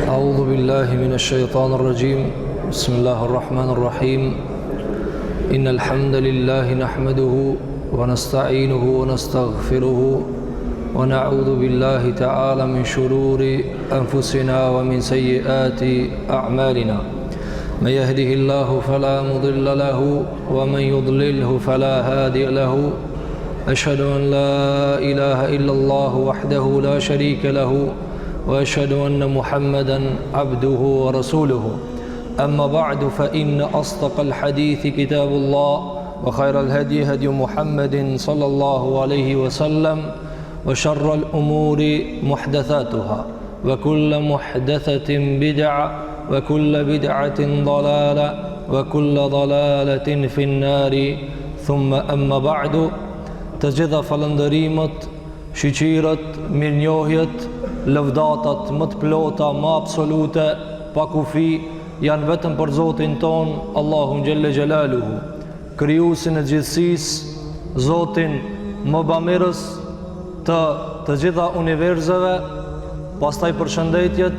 أعوذ بالله من الشيطان الرجيم بسم الله الرحمن الرحيم إن الحمد لله نحمده ونستعينه ونستغفره ونعوذ بالله تعالى من شرور أنفسنا ومن سيئات أعمالنا من يهده الله فلا مضل له ومن يضلله فلا هادي له أشهد أن لا إله إلا الله وحده لا شريك له وأشهد أن محمدا عبده ورسوله أما بعد فإن أصدق الحديث كتاب الله وخير الهدي هدي محمد صلى الله عليه وسلم وشر الأمور محدثاتها وكل محدثة بدعة وكل بدعة ضلالة وكل ضلالة في النار ثم أما بعد تجد فلندريمت shiqiret, mirënjohjet, lëvdatat më të plota, më absolute, pa kufi, janë vetëm për Zotin ton, Allahun Gjelle Gjelaluhu, krijuesin e gjithësisë, Zotin më bamirës të gjitha universive, pastaj përshëndetjet,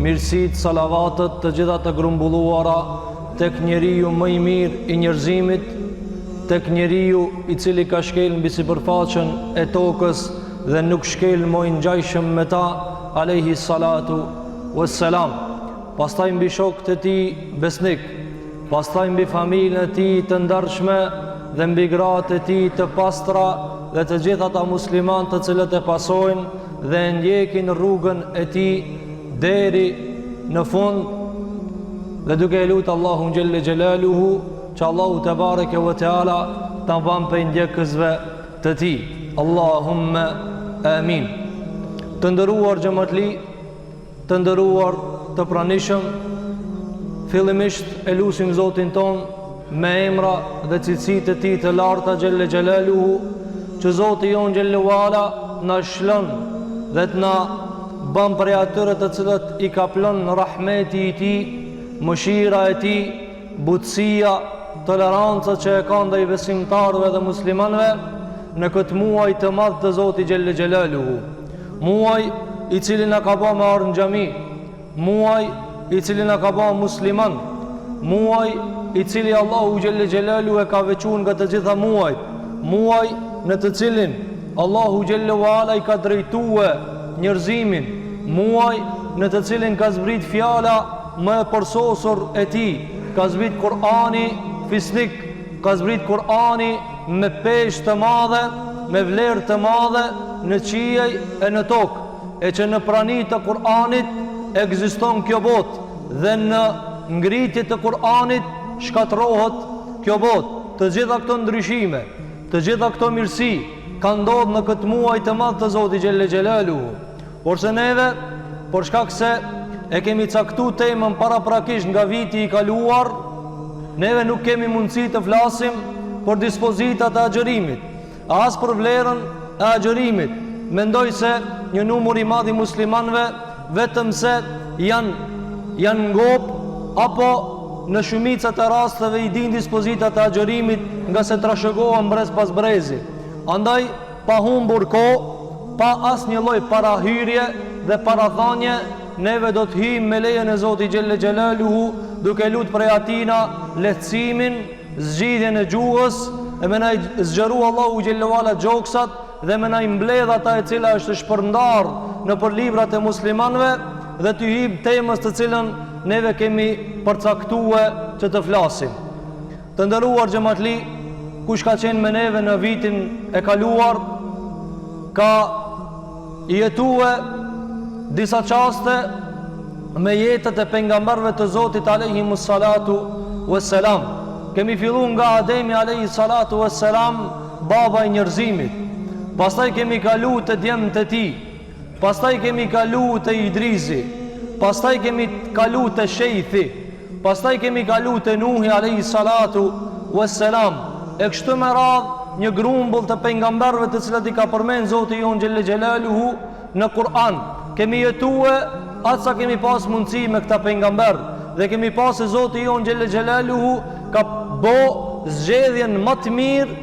mirësitë, salavatet, të gjitha të grumbulluara tek njeriu më i mirë i njerëzimit, tek njeriu i cili ka shkel mbi sipërfaqen e tokës dhe nuk shkel më i ngjajshëm me ta, alayhi salatu wassalam. Pastaj mbi shokët e tij besnik, pastaj mbi familjen e tij të ndarshme dhe mbi gratë e tij të pastra dhe të gjithë ata muslimanë të cilët e pasojnë dhe ndjekin rrugën e tij deri në fund, dhe duke lutur Allahun Gjelle Gjelaluhu që Allahu te bareke ve teala ta bën për ndjekësve të tij. Allahumma amin. Të nderuar xhamatli, të nderuar të pranishëm, fillimisht e lutim Zotin ton me emra dhe cilësitë e tij të larta Gjelle Gjelaluhu, që Zoti jon Gjelle Wala na shlon dhe të na bën për atyre të cilët i ka plon rahmeti i tij, mëshira e tij, butësia, toleranca që e ka ndaj besimtarëve dhe muslimanëve në këtë muaj të madh të Zotit Gjelle Gjelaluhu, muaj i cili na ka bërë me ardhmë në xhami, muaj i cili na ka bërë musliman, muaj i cili Allahu Gjelle Gjelaluhu e ka veçuar nga të gjitha muajt, muaj në të cilin Allahu Gjelle Wala i ka drejtuar njerëzimin, muaj në të cilin ka zbrit fjala më e përsosur e tij, ka zbrit Kur'ani fisnik, ka zbrit Kur'ani me peshë të madhe, me vlerë të madhe në qiej e në tokë, e që në prani të Kur'anit ekziston kjo botë dhe në ngritje të Kur'anit shkatrohet kjo botë. Të gjitha këto ndryshime, të gjitha këto mirësi ka ndodhur në këtë muaj të madh të Zotit Gjelle Gjelaluhu. Por se neve, por shkak se e kemi caktuar temën paraprakisht nga viti i kaluar, neve nuk kemi mundësi të flasim për dispozitat e agjërimit, as për vlerën e agjërimit. Mendoj se një numër i madh i muslimanëve vetëm se janë ngop apo në shumicat e rasteve i din dispozitat e agjërimit nga se trashëgohen brez pas brezi. Andaj pa humbur kohë, pa asnjë lloj parahyrje dhe parathanje, neve do të hijmë me lejen e Zotit Gjelle Gjelaluhu, duke lutur prej atina lehtësimin, zgjidhjen e gjuhës, e me na zgjeru Allahu Gjelle Wala gjoksat dhe me na mbledh ata e cila është shpërndar në për librat e muslimanëve dhe të hip temës të cilën neve kemi përcaktuar që të flasim. Të nderuar xhamatli, kush ka qenë me neve në vitin e kaluar, ka jetuar disa qaste me jetët e pejgamberëve të Zotit alayhimus salatu wassalam. Kemi filluar nga Ademi alayhi salatu wassalam, baba i njerëzimit. Pastaj kemi kaluar te djemtë e tij. Pastaj kemi kaluar te Idrisi. Pastaj kemi kaluar te Sheithi. Pastaj kemi kaluar te Nuhi alayhi salatu wassalam. E kështu me radhë një grumbull të pejgamberëve të cilët i ka përmend Zoti jon Gjelle Gjelaluhu në Kur'an. Kemi jetuar atë sa kemi pas mundësi me këta pejgamber dhe kemi pas se Zoti jon Gjelle Gjelaluhu ka bo zgjedhjen më të mirë,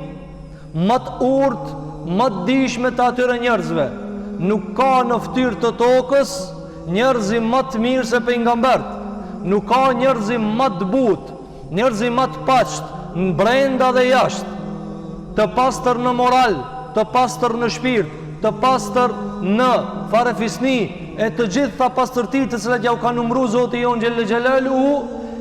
më të urtë, më të dishme të atyre njerëzve. nuk ka në fytyrë të tokës njerëzi më të mirë se pejgambert. Nuk ka njerëzi më të butë, njerëzi më të paqët, në brenda dhe jashtë, të pastër në moral, të pastër në shpirt, të pastër në farefisni, e të gjitha pastërtitë të cilat ja u ka numëruar Zoti jon xhelle xhelaluhu,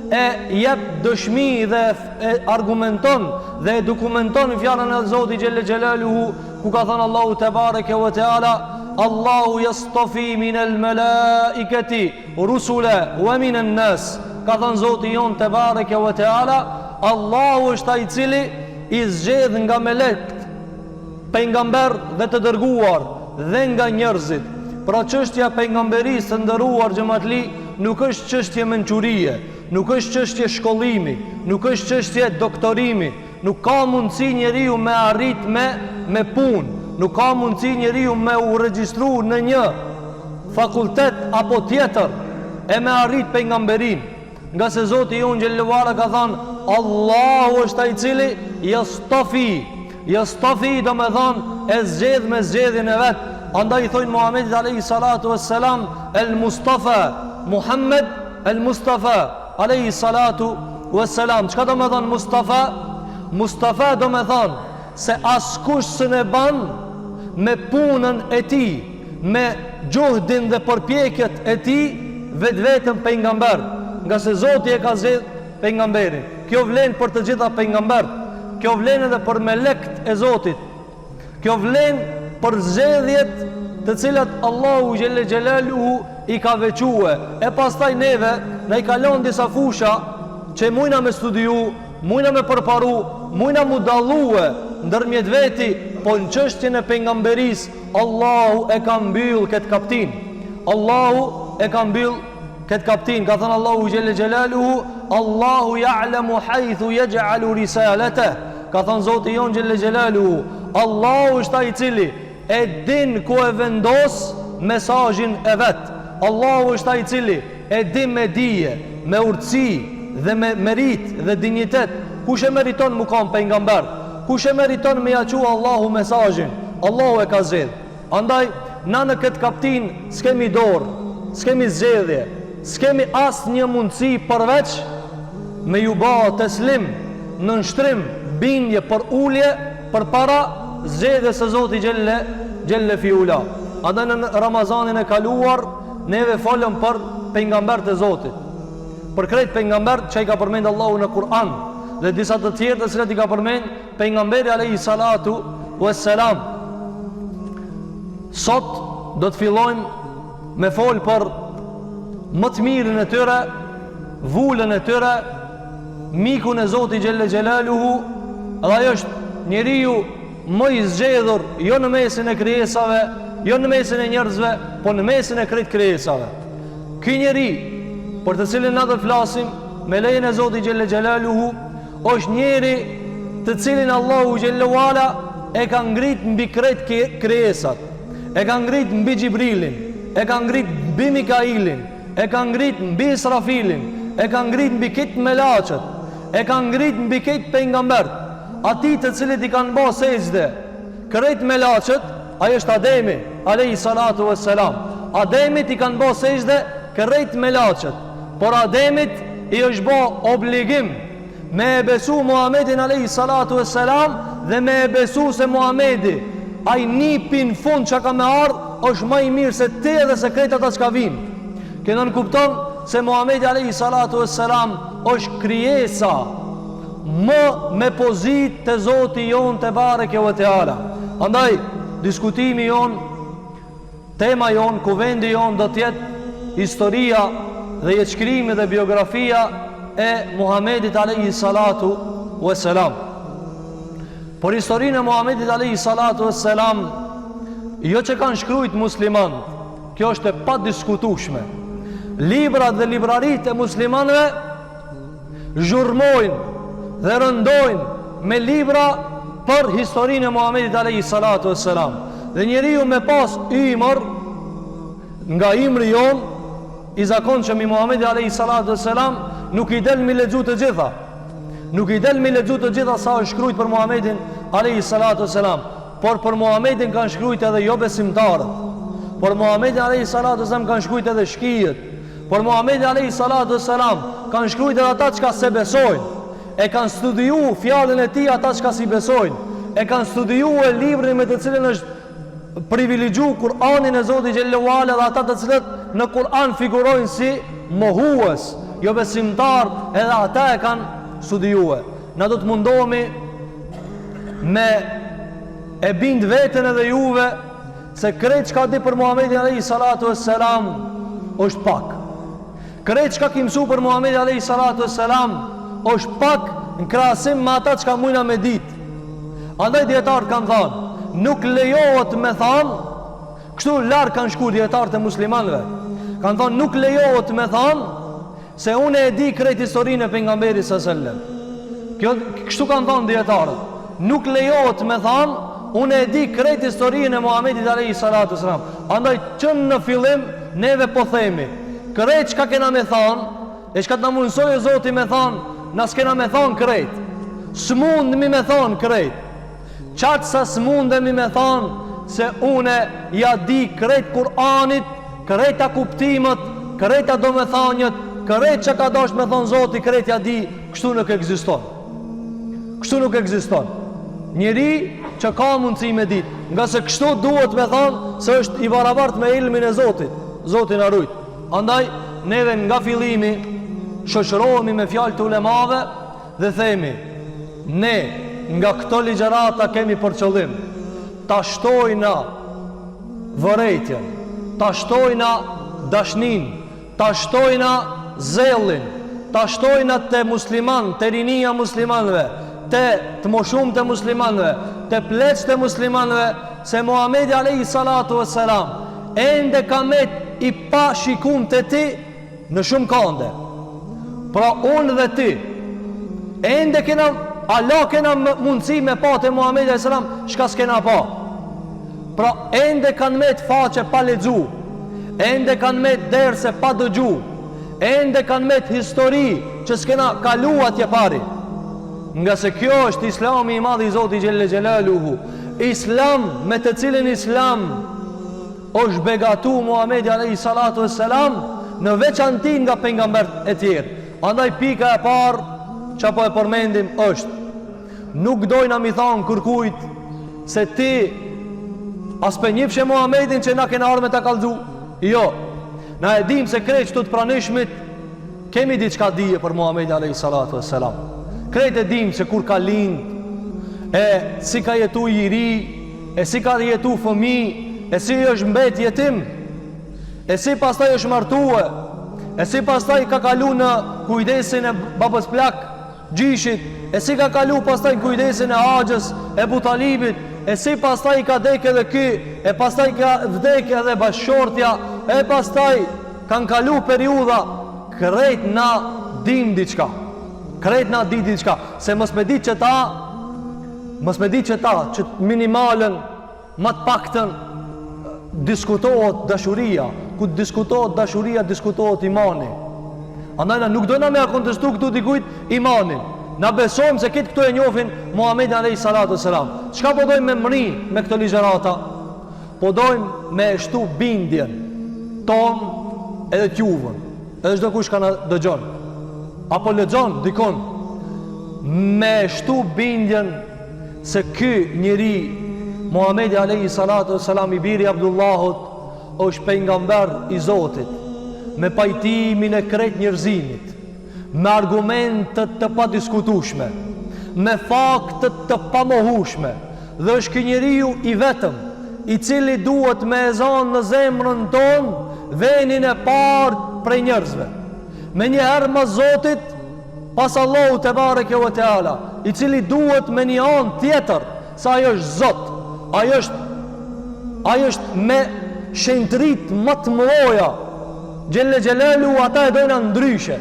e jep dëshmi dhe e argumenton dhe e dokumenton fjalën e Zotit xhelle xhelaluhu, ku ka thënë Allahu te bareke ve teala: Allahu yastafi min al-malaikati rusula wa min an-nas. Ka thënë Zoti jon te bareke ve teala, Allahu është ai i cili i zgjedh nga melekët pejgamber dhe të dërguar dhe nga njerëzit. Pra çështja e pejgamberisë të nderuar xhamatli nuk është çështje mençurie, nuk është çështje shkollimi, nuk është çështje doktorimi. Nuk ka mundësi njeriu me arrit me punë, nuk ka mundësi njeriu me u regjistru në një fakultet apo tjetër e me arrit pejgamberin. Nga se Zoti jon xhallahu ala ka thënë Allahu është ai i cili yastafi do me thënë e zgjedh me zgjedhjen e vet. Andaj i thojnë Muhamedit alayhi salatu wassalam el Mustafa, Muhammed el Mustafa alayhi salatu wassalam. Çka do me thënë Mustafa? Mustafa do me thënë se askush së ne ban me punën e ti, me gjuhdin dhe përpjekjet e ti, vetëm pejgamber. Nga se Zoti e ka zgjedh pejgamberin. Kjo vlen për të gjitha pejgambert. Kjo vlen edhe për melekt e Zotit. Kjo vlen për zgjedhjet të cilat Allahu xhelle xhelaluhu i ka veçue. E pastaj neve na i kalon disa fusha që mujna me studiu, mujna me përparu, mujna mu dallue ndërmjet veti, po në çështjen e pejgamberisë Allahu e ka mbyll këtë kaptin. Allahu e ka mbyll këtë kaptin. Ka thënë Allahu xhelle xhelaluhu, Allahu ya'lamu haythu yaj'alu risalatahu. Ka thënë Zoti jon xhelle xhelaluhu, Allahu është ai i cili e din ku e vendos mesazhin e vet. Allahu është ai i cili e din me dije, me urtësi dhe me merit dhe dinjitet. Kush e meriton mu kam pejgamber? Kush e meriton me ja qua Allahu mesazhin? Allahu e ka zgjedh. Andaj na në këtë kaptin s'kemi dorë, s'kemi zgjedhje, s'kemi asë një mundësi përveç me ju ba teslim në nështrim, bindje për ullje për para zgjedhje se Zoti gjelle fiula. Andaj në Ramazanin e kaluar neve folëm për pejgambert e Zotit, për krejt pejgambert që i ka përmend Allahu në Kur'an dhe disa të tjerë të cilat i ka përmend pejgamberi alayhi salatu wassalam. Sot do të fillojmë me fol për më të mirën e tyre, vullën e tyre, mikun e Zotit xhelle xhelaluhu, dhe ajo është njeriu më i zgjedhur jo në mesin e krijesave, jo në mesin e njerëzve, po në mesin e krejt krijesave. Ky njeri për të cilin na do flasim me lejen e Zotit xhelle xhelaluhu është njeri të cilin Allahu xhallahu ala e ka ngrit mbi krejt krijesat. E ka ngrit mbi Xhibrilin, e ka ngrit mbi Mikailin, e ka ngrit mbi Israfilin, e ka ngrit mbi këtë melaqët, e ka ngrit mbi këtë pejgambert, ati të cilit i kanë bërë sejdë, krejt melaqët, ajo është Ademi, alayhi salatu wassalam. Ademit i kanë bërë sejdë krejt melaqët, por Ademit i është bërë obligim me e besu Muhammedin alayhi salatu wassalam dhe me e besu se Muhammedi ai nipin fund që ka me ardhë është më i mirë se te dhe se krejt ata që ka vinë. Kënë në kupton se Muhammedi alayhi salatu wassalam është krijesa më me pozit të Zoti jon të bareke ve teala. Andaj diskutimi jon, tema jon, kuvendi jon do tjetë historia dhe jetëshkrimi dhe biografia e Muhammedit alayhi salatu wassalam. Por historinë e Muhammedit alayhi salatu wassalam, jo që kanë shkrujt musliman, kjo është e pa diskutushme. Librat dhe librarit e muslimanve zhurmojnë dhe rëndojnë me libra për historinë e Muhammedit alayhi salatu wassalam. Dhe njeriu me pas imër nga imri jon i zakonshëm i Muhammedit alayhi salatu wassalam nuk i del mi lexu të gjitha. Nuk i del mi lexu të gjitha sa është shkruajt për Muhammedin alayhi salatu wassalam, por për Muhammedin kanë shkruajt edhe jo besimtarët. Por Muhamedi alayhi salatu wasalam kanë shkruajt edhe shkijet. Por Muhamedi alayhi salatu wasalam kanë shkruajt edhe ata që se besojnë. E kanë studiu fjalën e tij ata që si besojnë. E kanë studiu librin me të cilën është privilegju Kur'anin e Zotit xhallahu ala dhe ata të cilët në Kur'an figurojnë si mohues, jo besimtar, edhe ata e kanë studiue. Na do të mundohemi me e bind veten edhe juve se krejt çka di për Muhamedit alayhi salatu wassalam është pak. Krejt çka ki mësu për Muhamedit alayhi salatu wassalam është pak në krahasim me ata çka mujna me ditë. Andaj dietarët kanë thënë, nuk lejohet me thënë, kështu larg kanë shku dietarët e muslimanëve. Kanë thënë nuk lejohet me thënë se unë e di krejt historinë e pejgamberit sallallahu alajhi wasallam. Kështu kanë thënë dietarët. Nuk lejohet me thënë unë e di krejt historinë e Muhamedit alayhi salatu wasallam. Andaj që në fillim neve po themi, krejt çka kena me thënë, e çka na mundsoi Zoti me thënë, na s'kena me thënë krejt. S'mundemi me thënë krejt. Qatë sa s'mundemi me thënë se une ja di krejt Kur'anit, krejta kuptimet, krejta do me thanjët, krejt që ka dosh me thonë Zoti, krejt ja di, kështu nuk ekziston. Kështu nuk ekziston. Njeri që ka mundësi me dit, nga se kështu duhet me thonë se është i barabart me ilmin e Zotit. Zotin arrujt. Andaj, neve nga fillimi shoqërohemi me fjalë të ulemave dhe themi, ne nga këto ligjërata kemi për qëllim ta shtojna vërejtjen, ta shtojna dashnin, ta shtojna zellin, ta shtojna të musliman, të rinia muslimanve, të moshum të muslimanve, të pleq të muslimanve, se Muhamedi alayhi salatu wassalam ende kamet i pa shikum të ti në shumë kande. Pra unë dhe ti ende kena Allah kena mundësi me pa të Muhamedi alayhi salam shka s'kena pa. Pra ende kanë me të faqe pa lexu, ende kanë me të derse pa dëgju, ende kanë me të histori që s'kena kalu atje pari. Nga se kjo është Islami i madh i Zotit xhelle xhelaluhu. Islam me të cilin Islam është begatu Muhamedi alayhi salatu wassalam në veçanti nga pejgamberët e tjerë. Andaj pika e parë që po e përmendim është, nuk dojna mi thonë kërkujt se ti as pe njëfshe Muhamedin që na kena arme të kalzu. Jo, na e dim se krejt që të pranishmit kemi diçka dije për Muhamedi alayhi salatu wassalam. Krejt e dim se kur ka lind, e si ka jetu i ri, e si ka jetu fëmi, e si është mbet jetim, e si pastaj është martue, e si pastaj ka kalu në kujdesin e babës plak gjishit, e si ka kalu pastaj në kujdesin e Haxhës, e Butalibit, e si pastaj ka deke dhe ky, e pastaj ka vdek edhe bashkëshortja, e pastaj kanë kalu periudha. Krejt na dim diçka, krejt na di diçka, se mos me di që ta që minimalën më të paktën diskutohet dashuria. Ku diskutohet dashuria, diskutohet imani. Andaj na nuk dojna me a kontestu këtu dikujt imanin. Na besojmë se këtë këtu e njofin Muhamedi alayhi salatu wassalam. Çka po dojmë me mri me këto ligjërata? Po dojmë me shtu bindjen ton edhe t'juvën, edhe çdo kush ka na dëgjon apo lexon dikon, me shtu bindjen se ky njeri Muhamedi alayhi salatu wassalam i biri Abdullahut është pejgamber i Zotit, me pajtimin e krejt njerëzimit, me argumentet të pa diskutushme, me faktet të pa mohushme, dhe është ky njeriu i vetëm i cili duhet me ezan në zemrën tonë venin e parë prej njerëzve, me njëherë më Zotit pas Allahu te bareke ve teala, i cili duhet me një anë tjetër se ajo është Zot, ajo është me shendrit më të mëdha. Gjelle Gjelalu ata e dojna ndryshe,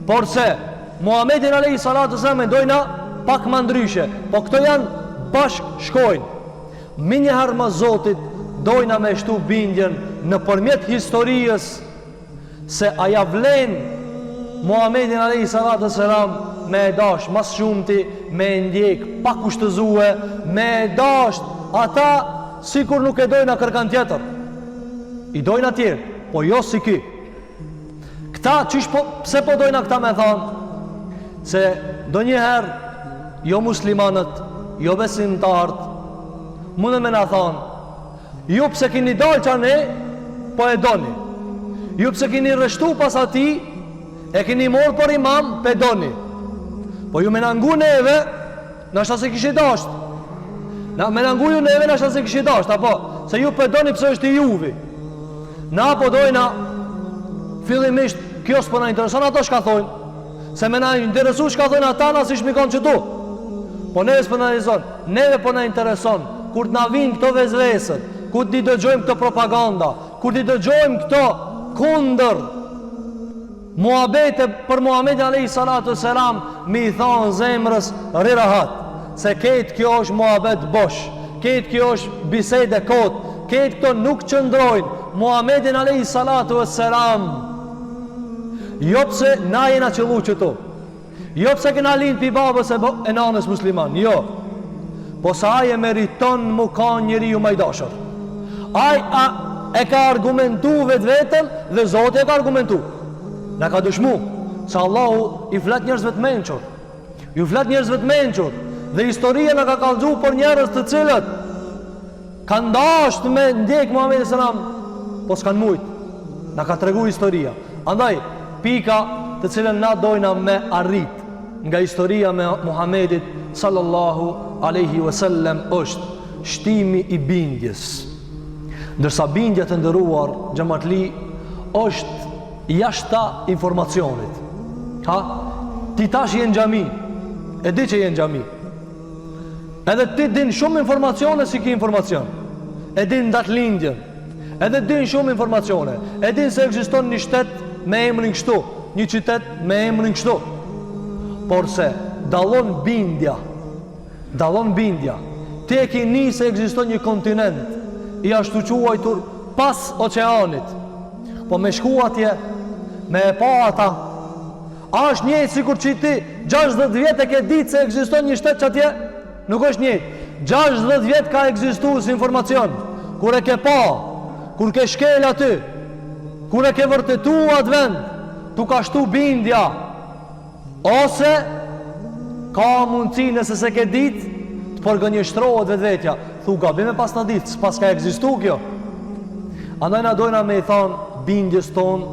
por se Muhammedin alayhi salatu wasallam e dojna pak më ndryshe, po këto janë bashk shkojnë. Minjëherë më Zotit dojna me shtu bindjen në përmjet historisë se aja vlen Muhammedin alayhi salatu wasallam me e dash mas shumëti, me e ndjek pa kushtëzue, me e dash ata sikur nuk e dojna kërkan tjetër. I dojnë atjerë, po jo si ky. Këta, pse po dojnë këta me thonë? Se do njëherë, jo muslimanët, jo besimtarët, mundën me na thonë, ju pse kini dalë që ne, po e doni. Ju pse kini rështu pas ati, e kini morë për imam, pe doni. Po ju me nangu neve, nashta se kishit ashtë. Me nangu ju neve, nashta se kishit ashtë, apo? Se ju pe doni pse është i juvi. Na po dojna, fillimisht, kjo s'po na intereson ato shka thojnë. Se me na interesu shka thojnë ata, na si shmikon që tu. Po neve s'po na intereson. Neve po na intereson. Kur t'na vinë këto vezvesët, kur t'i dëgjojmë këto propaganda, kur t'i dëgjojmë këto kundër muhabete për Muhamedit alayhi salatu selam, mi i thonë zemrës ri rahat, se ketë kjo është muhabet bosh, ketë kjo është bisede kot, ketë këto nuk qëndrojnë Muhamedit alayhi salatu selam. Jo pse na jena qëllu qëtu, jo pse kena lind pi babës e nanës musliman, jo, po sa aje meriton mu ka njëri ju majdashër. E ka argumentu vetë vetëm dhe Zotë e ka argumentu. Në ka dëshmu se Allahu i flet njerëzve të menqur, ju flet njerëzve të menqur, dhe historia në ka kallëgju për njerëz të cilët kanë dasht me ndjek Muhamedit sallam, po s'kan mujt. Në ka tregu historia. Andaj, pika të cilën na dojna me arrit nga historia me Muhamedit sallallahu alaihi wasallam është shtimi i bindjes. Ndërsa bindja të ndëruar, xhamatli, është jashta informacionit. Ha? Ti tash je në xhami, e di që je në xhami. Edhe ti din shumë informacione si ki informacion. E din datëlindjen. Edhe din shumë informacione. E din se ekziston një shtet me emrin kështu, një qytet me emrin kështu. Por se dallon bindja. Dallon bindja. Ti e ke ni se ekziston një kontinent i ashtu quajtur pas oceanit, po me shku atje, me e pa ata, është njëjtë sikur që ti 60 vjet e ke ditë se ekziston një shtet që atje, nuk është njëjtë. 60 vjet ka ekzistuar si informacion, kur e ke pa, kur ke shkel aty, kur e ke vërtetu atë vend, tu ka shtu bindja, ose ka mundësi nëse se ke ditë, të përgënjështrohet vetvetja, thu gabime pas në ditë, pas ka ekzistu kjo. Andaj na dojna me i thonë bindjes tonë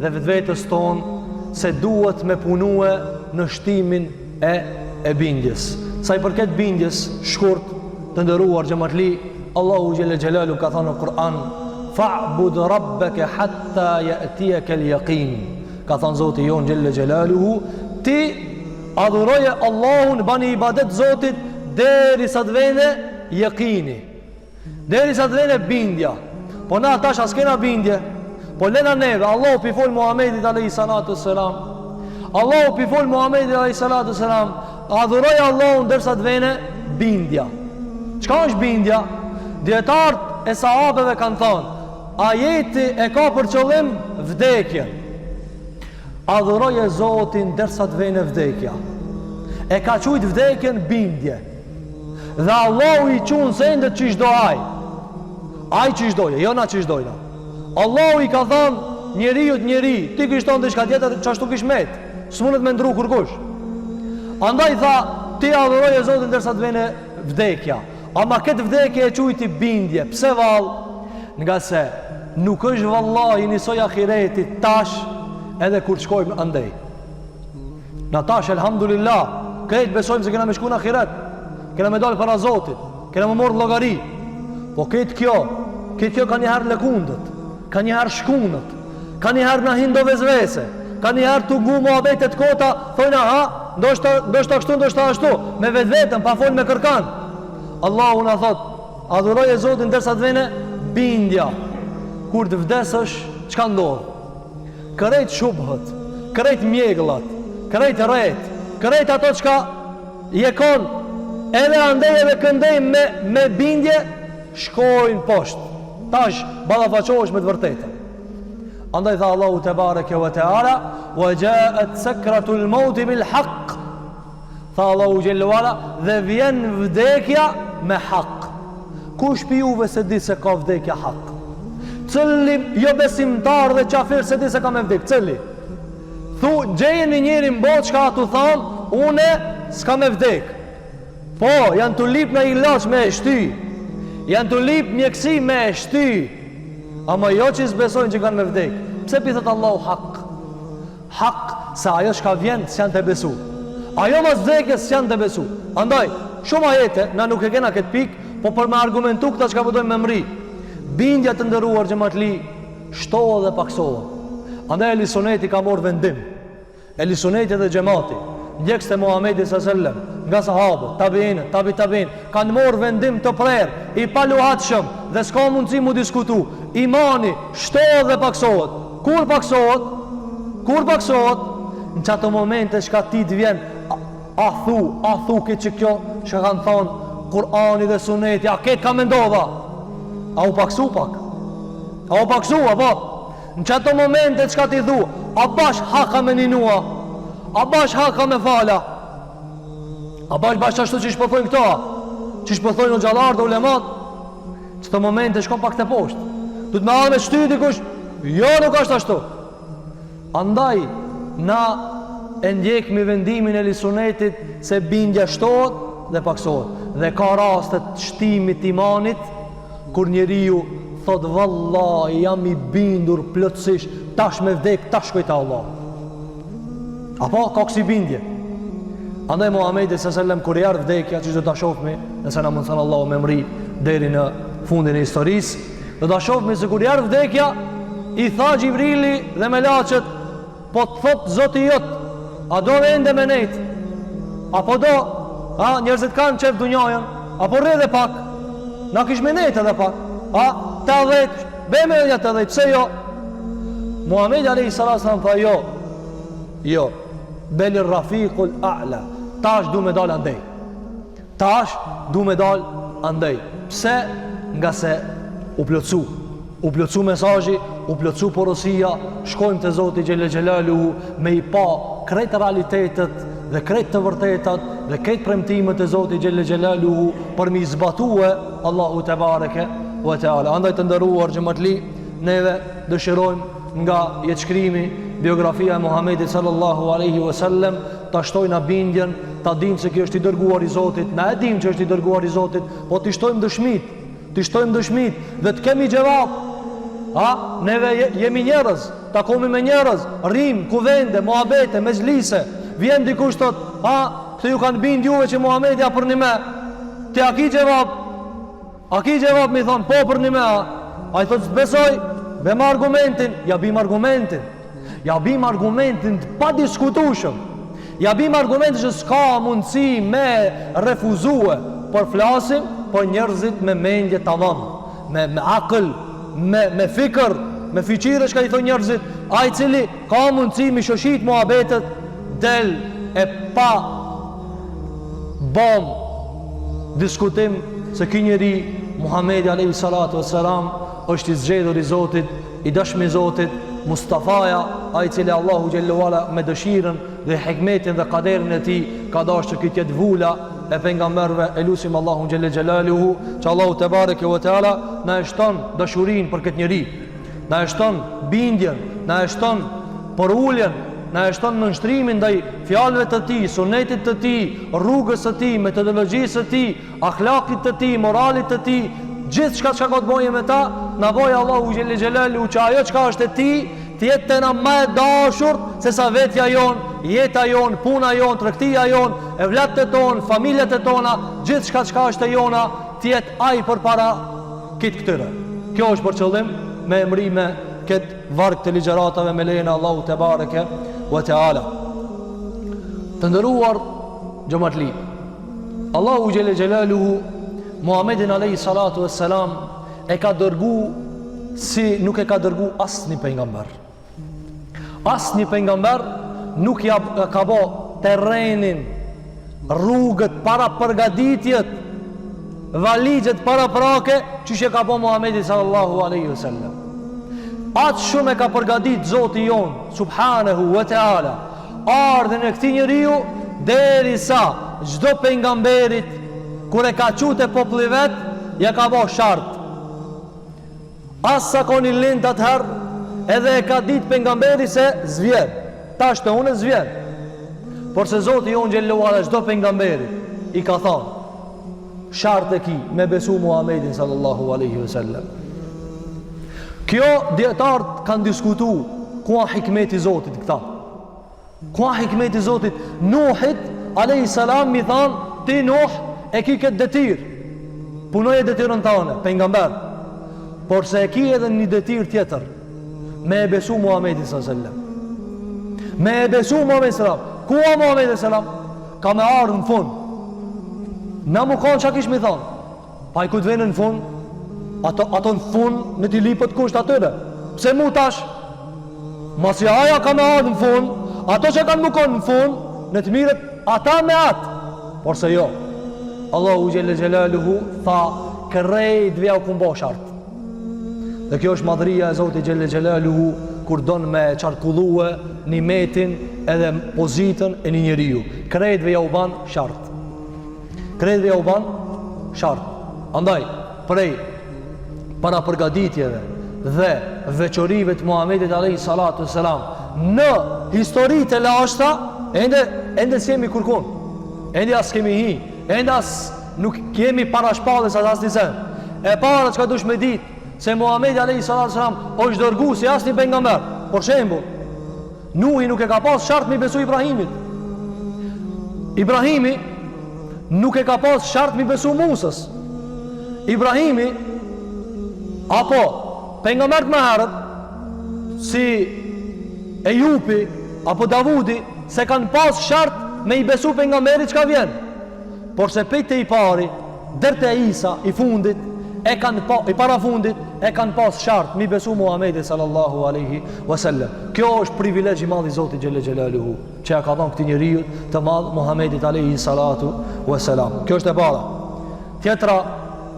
dhe vetvetës tonë se duhet me punue në shtimin e bindjes. Sa i përket bindjes, shkurt të ndëruar xhamatli, Allahu xhelle xhelalu ka thënë në Kur'an: "Fa'bud rabbaka hatta ya'tiyaka al-yaqin." Ka thënë Zoti jon xhelle xhelaluhu, ti adhuroje Allahun, bani ibadet Zotit deri sa të vene yaqini, deri sa të vene bindja. Po na tash as kena bindje, po lena neve, Allahu pi fol Muhamedit alayhi salatu selam, Allahu pi fol Muhamedit alayhi salatu selam, adhuroj Allahun derisa të vene bindja. Çka është bindja? Dietarët e sahabeve kanë thënë, ajeti e ka për qëllim vdekjen. Adhuroje Zotin derisa të vene vdekja. E ka quajt vdekjen bindje. Dhe Allahu i qunë se ndët që shdo aj që shdoje, jo na që shdojna. Allahu i ka thonë njeri, ti kishton dhe shka tjetër që ashtu kish met, së mundet me ndru kërkush. Andaj tha, ti adhuroje Zotin dërsa të vene vdekja. Ama këtë vdekje e quajti bindje. Pse val? Nga se nuk është vallahi njësoj ahiretit tash edhe kur të shkojmë andej. Na tash, elhamdulillah, krejt besojmë se kena me shku në ahiret, kena me dalë para Zotit, kena me morë llogari. Po këtë kjo ka njëherë lëkundët, ka njëherë shkunët, ka njëherë në hindo vezvese, ka njëherë të ngu muhabetet kota, thojnë aha, ndoshta kështu, ndoshta ashtu, me vetë vetën, pa folë me kërkan. Allahu na thot, adhuroje Zotin dërsa të vene bindja. Kur të vdesësh, çka ndodh? Kërejt shubhët, kërejt mjegullat, kërejt rret, kërejt ato çka jekon edhe andej edhe këndej me bindje, shkojnë poshtë. Tash ballafaqohesh me të vërtetën. Andaj tha Allahu te bareke ve teala, wa ja'at sakratul maut bil haqq. Tha Allahu xhelal wala, dhe vjen vdekja me hak. Kush pi juve se di se ka vdekja hak? cili jo besimtar dhe qafir se di se ka me vdik, cili gjejnë njëri në botë çka atu thonë une s'ka me vdik, po janë të lip në ilaç me e shty, janë të lip mjeksi me e shty, ama jo që s'besojnë që kanë me vdik. Pse pi thot Allahu hak se ajo shka vjen s'janë të besu, ajo mas vdekjes s'janë të besu. Andaj shumë ajete na nuk e kena këtë pik, po për me argumentu këta çka përdojmë me mri, bindja të ndëruar xhamatli shtohet dhe paksohet. Andaj Elisoneti ka morë vendim, Elisoneti dhe xhamati ndjekës të Muhamedit s.a.s. nga sahabët, tabiin kanë morë vendim të prerë, i paluhatshëm dhe s'ka mundësi mu diskutu. Imani shtohet dhe paksohet. Kur paksohet? Në çato momente shka ti të vjen a thu këtë që kjo që kanë thonë Kur'ani dhe Suneti, a këtë ka mendova? A u paksu pak? A u paksu, apo? Në qëto momente që ka ti dhu, a bash haka me ninua? A bash haka me fala? A bash qashtu që shpëthojnë këta? Që shpëthojnë në gjallarë dhe ulemat? Qëto momente shko pak të poshtë. Du të me adhe me shty dikush? Jo, nuk ashtë ashtu. Andaj, na e ndjekmi vendimin e Elisonetit se bindja shtohet dhe paksohet. Dhe ka rastet shtimit imanit kur njeriu thot vallahi jam i bindur plotësisht tash me vdek tash kujta Allah, apo ka kësi bindje. Andaj Muhamedi s.a.s. kur i ardh vdekja, që do ta shohmi nëse na mundson Allahu me mri deri në fundin e historisë, do ta shohmi se kur i ardh vdekja i tha Xhibrili dhe melaçet, po të thot Zoti jot, a do ende me nejt, apo do njerëzit kanë qef dunjajën, apo rre dhe pak, na kish me nejt edhe pak, ta dhejt, beme dhe të dhejt, pse jo? Muhamedi a.s. tha jo, belir rafiqul a'la, tash du me dal andej, pse? Nga se u plotsu mesazhi, u plotsu porosia, shkojmë te Zoti xhelel xhelaluhu me i pa krejt realitetet dhe krejt të vërtetat dhe krejt premtimet e Zotit xhelel xhelaluhu për mi zbatue Allahu te bareke ve teala. Andaj të nderuar xhamatli, neve dëshirojmë nga jetëshkrimi biografia e Muhamedit sallallahu alaihi wasallam ta shtojna bindjen, ta dim se kjo është i dërguar i Zotit, na e dim që është i dërguar i Zotit, po t'i shtojmë dëshmit dhe të kemi gjevap. Neve jemi njerëz, takomi me njerëz, rrim, kuvende, muhabete, mezlise, vjen dikush thot, këtë ju kanë bind juve që Muhamedi a për një me, ti a ki gjevap mi thonë, po për një me, a i thot së besoj, bem argumentin, ja bim argumentin të pa diskutushëm, ja bim argumentin që s'ka mundësi me refuzue, por flasim, por njerëzit me mendje tamam, me akël, me fikër, me fiqire shka i thonë njerëzit, a i cili ka mundësi mi shoshit muhabetet, del e pa bom diskutim se ky njeri Muhamedi alayhi salatu wassalam është i zgjedhur i Zotit, i dashmi i Zotit, Mustafaja, ai i cili Allahu xhallahu ala me dëshirën dhe hikmetin dhe kaderin e tij ka dashur që këtë jetë vula e pejgamberëve. Elusim Allahun xhallahu xhelaluhu që Allahu te bareke ve teala na e shton dashurinë për këtë njeri, na e shton bindjen, na e shton për uljen, na e shton nënshtrimin ndaj fjalëve të tij, sunetit të tij, rrugës së tij, metodologjisë së tij, akhlakit të tij, moralit të tij, gjithçka çka ka të bëjë me ta, na voj Allahu xhelel xhelalu që ajo çka është e tij të jetë tena më e dashur se sa vetja jon, jeta jon, puna jon, tregtia jon, evlatët ton, familjet e tona, gjithçka çka është e jona të jetë ai përpara këtyre. Kjo është për qëllim me emrime këtë varg të ligjeratave me lejen e Allahu te bareke ve teala. Të nderuar xhamatli, Allahu xhelel xhelaluhu Muhammedin alayhi salatu wassalam e ka dërgu si nuk e ka dërgu asnjë pejgamber. Asnjë pejgamber nuk ja ka bë terrenin, rrugët para përgatitjet, valigjet para prake që ka bë Muhammedi sallallahu alaihi wasallam. Atë shumë e ka përgatit Zoti jon subhanahu wa taala ardhen e këtij njeriu derisa çdo pejgamberit kur e ka qute populli vet ja ka bë shart. As sa koni lind atëherë, edhe e ka ditë pejgamberi se zvjen. Tash të unë zvjen. Por se Zoti jon xhallahu ala çdo pejgamberi i ka thënë shartë e ki me besu Muhammedin sallallahu alaihi wasallam. Kjo dietarët kanë diskutu ku a hikmeti Zotit këta. Ku a hikmeti Zotit? Nuhit alayhi salam mi than ti Nuh e ki këtë detyrë. Punoje detyrën tënde, pejgamber. Por se e ki edhe një detyrë tjetër, me e besu Muhammedin sallallahu alaihi wasallam. Me e besu Muhammedin sallallahu alaihi wasallam. Ku a Muhammedin sallallahu alaihi wasallam? Ka me ardhë në fund. Na mu kanë që kish mi thonë? Pa i ku të venë në fund, ato në fund në t'i lipët kusht atyre. Pse mu tash? Masi aja ka me ardhë në fund, ato që kanë mu konë në fund, në të mirët ata me atë. Por se jo, Allahu Gjelle Gjelaluhu tha kërrejt vja u kumbo shartë. Dhe kjo është madhëria e Zotit Gjelle Gjelaluhu kur donë me qarkullue një metin edhe pozitën e një njeriu. Kërrejt vja u banë shartë. Kërrejt vja u banë shartë. Andaj, prej para përgatitjeve dhe veçorive të Muhammedit alayhi salatu selam në historitë e lashta ende s'jemi kurkun, ende as kemi hi, ende as nuk kemi para shpallës as një sen. E para që ka dush me ditë se Muhammedi alayhi salatu selam është dërgu si as një pejgamber. Por shembull, Nuhi nuk e ka pas shart me besu Ibrahimit. Ibrahimi nuk e ka pas shart me besu Musës. Ibrahimi apo pejgambert më herët si Ejupi apo Davudi se kanë pas shart me i besu pejgamberit që ka vjen. Por se pejtë i pari dërte Isa i fundit i para fundit e kanë pas shart me i besu Muhammedi sallallahu alaihi wasallam. Kjo është privilegj i madh i Zotit Gjelle Gjelaluhu që ja ka dhënë këtij njeriu të madh Muhammedit alaihi salatu wasalam. Kjo është e para. Tjetra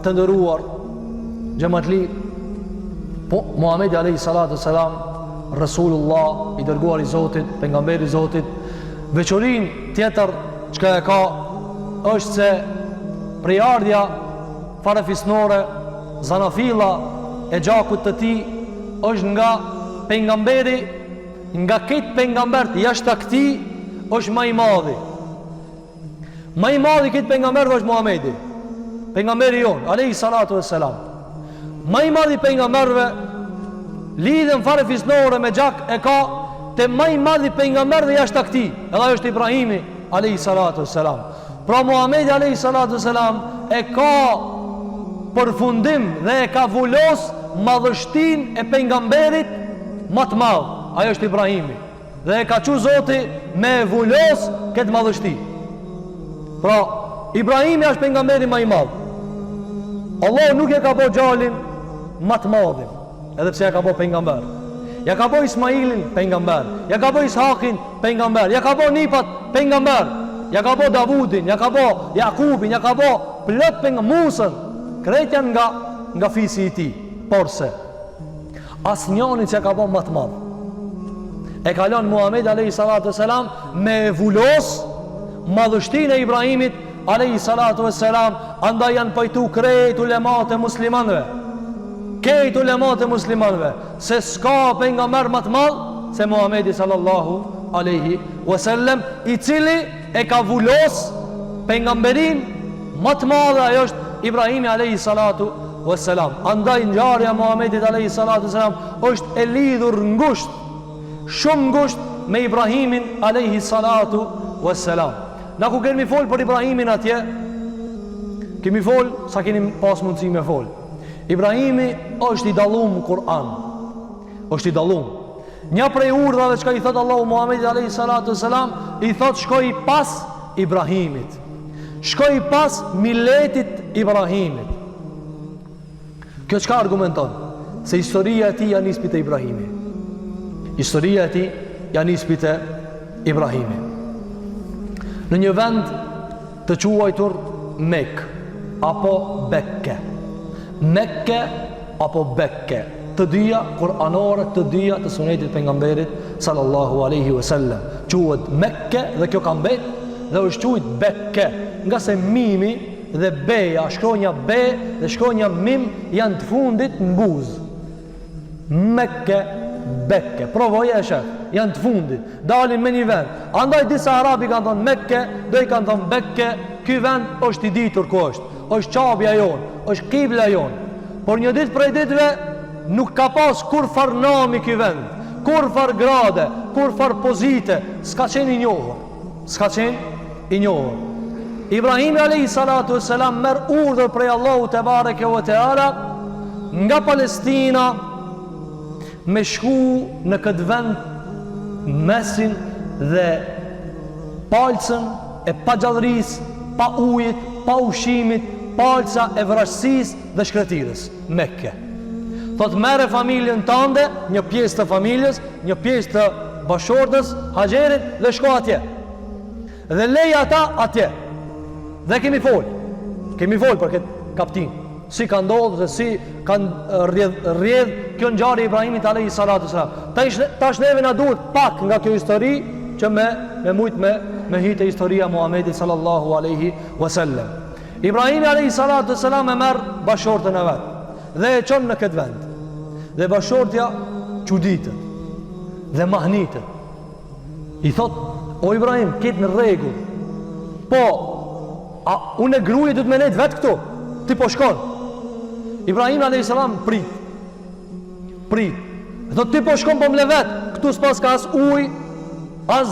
të ndëruar xhamatli, po Muhammedi alayhi salatu selam Rasulullah i dërguar i Zotit, pejgamberi i Zotit, veçorinë tjetër çka e ka është se prejardhja farefisnore, zanafilla e gjakut të tij është nga pejgamberi, nga këtë pejgambert jashtë këtij është më i madhi. Më i madhi këtë pejgamber është Muhammedi, pejgamberi jon alayhi salatu wassalam. Më i madhi pejgamberve lidhen farefisnore me gjak e ka te më i madhi pejgamberve jashtë këtij, edhe ajo është Ibrahimi alayhi salatu wassalam. Pra Muhammedi alayhi salatu wassalam e ka përfundim dhe e ka vullos madhështin e pejgamberit më të madh. Ajo është Ibrahimi. Dhe e ka qu Zoti me vullos këtë madhështi. Pra Ibrahimi është pejgamberi më i madh. Allah nuk e ka bo gjalin më të madhin, edhe pse ja ka bo pejgamber. Ja ka bo Ismailin pejgamber, ja ka bo Ishakin pejgamber, ja ka bo nipat pejgamber, ja ka bo Davudin, ja ka bo Jakubin, ja ka bo plot Musën. Krejt janë nga fisi i tij. Por se asnjëri që ka bo më të madh e kalon Muhamedi alayhi salatu selam me vullos madhështinë e Ibrahimit alayhi salatu selam. Andaj janë pajtu krejt ulemat e muslimanëve, krejt ulemat e muslimanëve se s'ka pejgamber më të madh se Muhamedi sallallahu alaihi wasallam, i cili e ka vullos pejgamberin më të madh, ajo është Ibrahimi alayhi salatu wassalam. Andaj ngjarja e Muhamedit alayhi salatu wassalam është e lidhur ngusht, shumë ngusht me Ibrahimin alayhi salatu wassalam. Na ku kemi fol për Ibrahimin atje, kemi fol sa keni pas mundësi me fol. Ibrahimi është i dallum në Kur'an. Është i dallum. Një prej urdhave që i thot Allahu Muhamedit alayhi salatu wassalam, i thot shkoj pas Ibrahimit. Shkoj pas miletit Ibrahimit. Kjo çka argumenton? Se historia e tij janë nisbit e Ibrahimi. Historia e tij janë nisbit e Ibrahimi. Në një vend të quajtur Mekë apo Bekke. Mekke apo Bekke. Të dyja kuranore, të dyja të sunetit pejgamberit sallallahu alaihi wasallam. Quhet Mekke dhe kjo ka mbet dhe është quajtur Bekke, nga se mimi dhe beja, shkronja be dhe shkronja mim janë të fundit në buz. Mekke, Bekke. Provoje e shef, janë të fundit, dalin me një vend. Andaj disa arabi kanë thonë Mekke, do i kanë thonë Bekke. Ky vend është i ditur ku është qabja jonë, është kibla jonë. Por një ditë prej ditëve nuk ka pas kur far nami ky vend, kur far grade, kur far pozite, s'ka qenë i njohur. S'ka qenë i njohur. Ibrahimi a.s. merr urdhër prej Allahu te bareke ve teala nga Palestina me shku në këtë vend mesin dhe palcën e pagjallërisë, pa ujit, pa ushimit, palca e vrasësisë dhe shkretirës, Mekke. Thot merre familjen tënde, një pjesë të familjes, një pjesë të bashortës, Haxherit, dhe shko atje. Dhe lej ata atje. Dhe kemi fol për këtë kaptin. Si ka ndodhur dhe si kanë rrjedh kjo ngjarje e Ibrahimit alayhi salatu sallam. Tash neve na duhet pak nga kjo histori që me hitë historia Muhamedit sallallahu alaihi wasallam. Ibrahimi alayhi salatu sallam e merr bashortën e vet dhe e çon në këtë vend. Dhe bashortja çuditet dhe mahnitet. I thot: "O Ibrahim, ket në rregull. Po, unë e gruaja do të më nejt vet këtu. Ti po shkon." Ibrahim alayhis salam prit. Thot: "Ti po shkon po më le vet. Këtu s'pas ka as ujë, as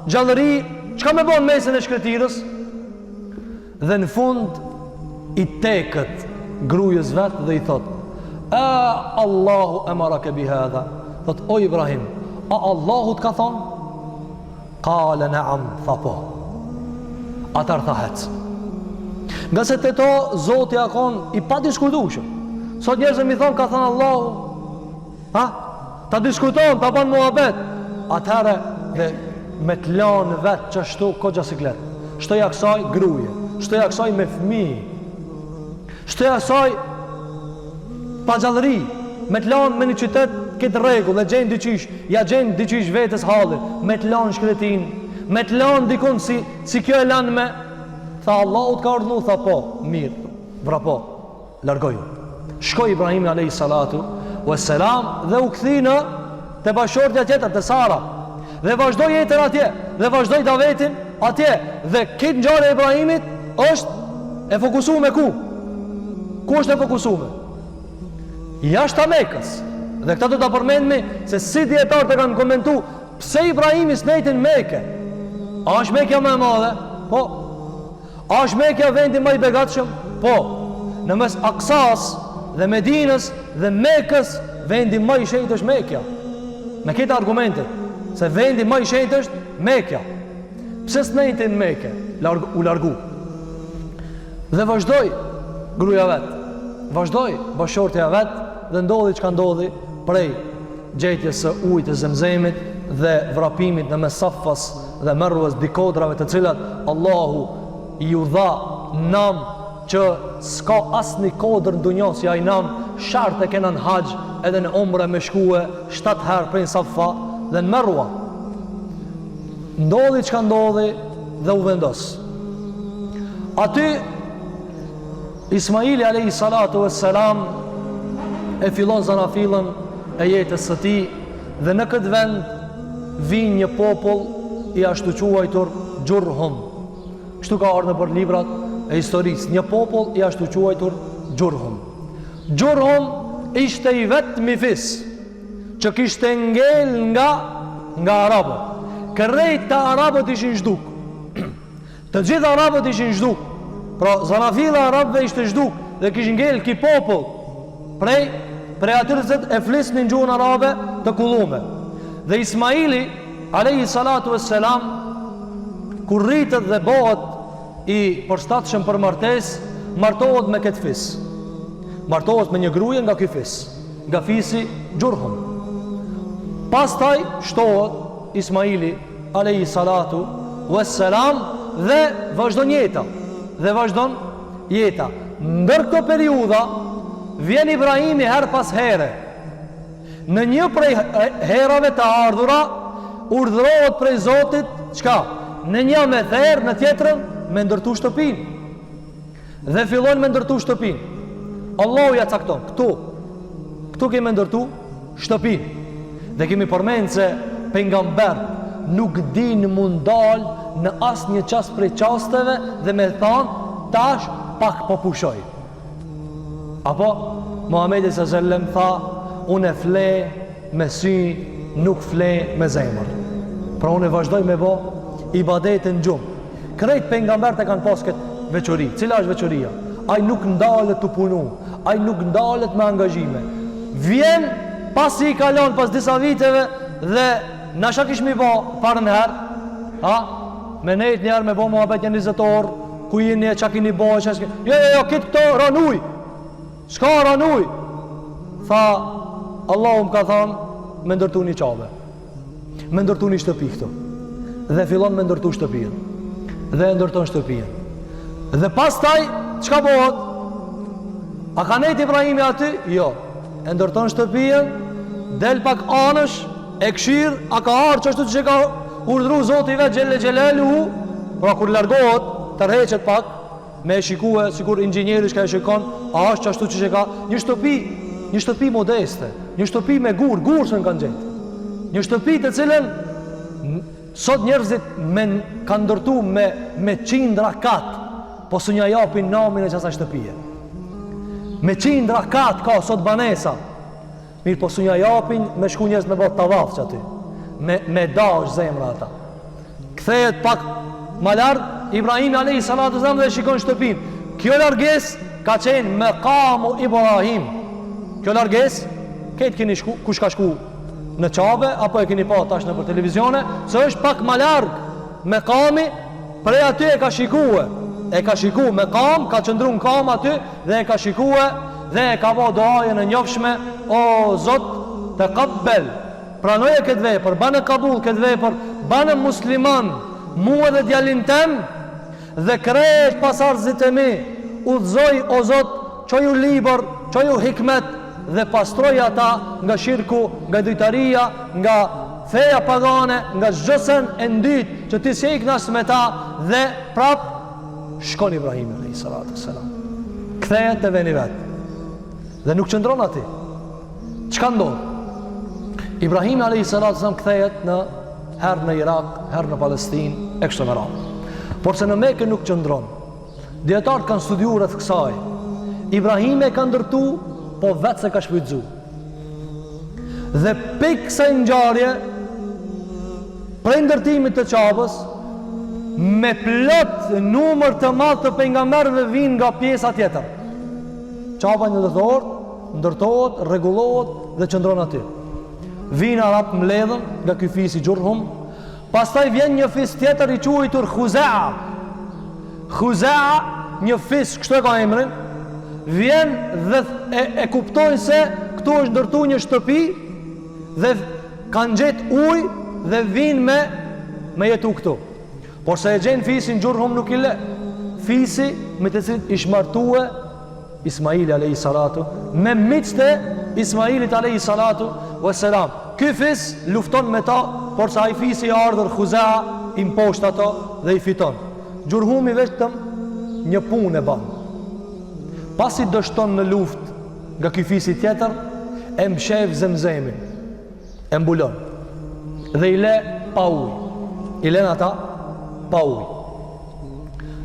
gjallëri, çka më bën mesën e shkretirës?" Dhe në fund i tekët grujës vet dhe i thot: "A Allahu amaraka bi hadha?" Thot: "O Ibrahim, a Allahu të ka thonë?" Qala na'am, tha po. Atar thahet. Nga se të to, Zoti akon i pa diskutushëm. Sot njerëzë mi thonë, ka thënë Allahu, ta diskutojnë, ta banë muhabet. Atëherë dhe me të lanë vetë që shtu kogja siklet. Shtoja kësaj gruje, shtoja kësaj me fëmi, shtoja kësaj pa gjallëri, me të lanë me një qytet këtë regu dhe gjenë dyqish, ja gjenë dyqish vetës halin, me të lanë shkretin, me të lanë dikun si kjo e lanë me. Tha Allahu të ka urdhnu, tha po, mirë, vra po, largoju. Shkoj Ibrahimi alayhi salatu wassalam dhe u kthina te bashortja tjetër, te Sara, dhe vazhdoi jetën atje, dhe vazhdoi davetin atje, dhe këtë ngjarje e Ibrahimit është e fokusuar me ku? Ku është e fokusuar? Jashtë Mekës. Dhe këta do ta përmendmi se si dietarët e kanë komentuar pse Ibrahimi s'nejtin Mekë. A është Mekja më e madhe? Po. A është Mekja vendi më i begatshëm? Po. Në mes Aksas dhe Medinës dhe Mekës, vendi më i shenjtë është Mekja. Me këtë argumente se vendi më i shenjtë është Mekja. Pse s'nejtin Mekë? U largu. Dhe vazhdoi gruaja vet. Vazhdoi bashortja vet dhe ndodhi çka ndodhi prej gjetjes së ujit të Zemzemit dhe vrapimit në mes Safas dhe Marwas, dikodrave të cilat Allahu i u dha nam që s'ka asnjë kodër në dunjë si ai nam, shart e kenan haxh edhe në umre me shkue 7 herë prej Safa dhe në Marwa. Ndodhi çka ndodhi dhe u vendos. Aty Ismaili alayhi salatu wassalam e fillon zanafillën e jetës së tij dhe në këtë vend vin një popull i ashtu quajtur Gjurhum. Kështu ka ardhur për librat e historisë, një popull i ashtu quajtur Gjurhum. Gjurhum ishte i vetmi fis që kishte ngel nga arabët. Kërrejt të arabët ishin zhduk. Të gjithë arabët ishin zhduk. Pra zanafilla arabëve ishte zhduk dhe kishin ngel ki popull prej atyre që e flisnin gjuhën arabe të kullume. Dhe Ismaili alayhi salatu wassalam kur rritet dhe bëhet i përshtatshëm për martesë, martohet me këtë fis. Martohet me një gruaje nga ky fis, nga fisi Gjurhum. Pastaj shtohet Ismaili alayhi salatu wassalam dhe vazhdon jeta. Ndër këtë periudha vjen Ibrahimi her pas here. Në një prej herave të ardhura urdhërohet prej Zotit çka? Në një me therr, në tjetrën me ndërtu shtëpinë. Dhe fillon me ndërtu shtëpinë. Allahu ja cakton, këtu kemi ndërtu shtëpin. Dhe kemi përmenë se pejgamberi nuk din mund dal në asë një qast prej qasteve dhe me thanë tash pak po pushoj. Apo Muhamedi s.a.s. tha unë e fle me sy, nuk fle me zemër. Pra unë e vazhdoj me bo ibadetin gjumë. Krejt pejgamberët e kanë pas këtë veçori. Cila është veçoria? Ai nuk ndalet të punu, ai nuk ndalet me angazhime. Vjen pasi i kalon pas disa viteve dhe nasha kishmi bo parë në herë, me nejt njerë me bo muhabet një 20 orë, ku jeni e qa kini bo, jo, kitë këto ranuj, shka ranuj, tha, Allahu më ka thanë, me ndërtu një qabe, me ndërtu një shtëpi këto, dhe fillon me ndërtu shtëpijen, dhe ndërton shtëpijen, dhe pas taj, qka bohët? A ka nejt Ibrahimi aty? Jo, e ndërton shtëpijen, del pak anësh, e këshirë, a ka arë që ashtu që ka urdhru Zoti i vetë Gjelle Gjelaluhu, pra kur largohet, tërheqet pak, me shikue, sikur inxinjeri shka e shikon, a është që ashtu që ka një shtëpi modeste, një shtëpi me gurë se në kanë gjetë, një shtëpi të cilën sot njerëzit kanë ndërtu me qindra katë, po së një japin namin e qasa shtëpije. Me qindra katë ka sot banesa, mirë po së një japin me shku njerëz me bot të vafë që aty, me dash zemra ata. Kthehet pak ma larg Ibrahimi a.s. dhe shikon shtëpin. Kjo larges ka qenë Maqamu Ibrahim. Kjo larges, këtë keni shku, kush ka shku në qabe, apo e keni pa tash në për televizione, se është pak ma larg Maqami, prej aty e ka shikue Maqam, ka qëndru në kam aty, dhe e ka shikue, dhe e ka bo doajën e njofshme, o Zot, të kabbel, pranoje këtë vepër, banë kabul këtë vepër, banë musliman, mua dhe djalin tem, dhe krejt pasardhësit e mi, udhzoj o Zot, qoju liber, qoju hikmet, dhe pastroj ata nga shirku, nga dytaria, nga feja pagane, nga zgjësen e ndyt, që ti si iknas me ta, dhe prap, shkon Ibrahim a.s. Kthehet të veni vetë, dhe nuk qëndron ati. Çka ndodh? Ibrahim a.s. kthehet në herë në Irak, herë në Palestinë, e kështu me radhë. Por se në Mekë nuk qëndron. Dietarët kanë studiuar rreth kësaj. Ibrahim e ka ndërtu, po vetë se ka shpytzu. Dhe pikë kësaj ngjarje, prej ndërtimit të qabës, me plot numër të madh të pejgamberëve vinë nga pjesa tjetër. Qaba ndërtohet, rregullohet dhe qëndron aty. Vinë Arab mbledhën nga ky fis i Gjurhum, pastaj vjen një fis tjetër i quajtur Khuzaa. Khuzaa, një fis, kështu e ka emrin, vjen dhe e kuptojnë se këtu është ndërtu një shtëpi dhe kanë gjetë ujë dhe vinë me jetu këtu. Por se e gjenë fisin Gjurhum nuk i le. Fisi me të cilët ish martue Ismaili alayhi salatu me miqtë Ismailit alayhi salatu wassalam. Ky fis lufton me ta, por sa ai fisi i ardhur Khuzaa i mposht ato dhe i fiton. Gjurhumi vetëm një punë e ban. Pasi dështon në luftë nga ky fisi tjetër, e mshef Zemzemin, e mbulon dhe i le pa ujë. I len ata pa ujë.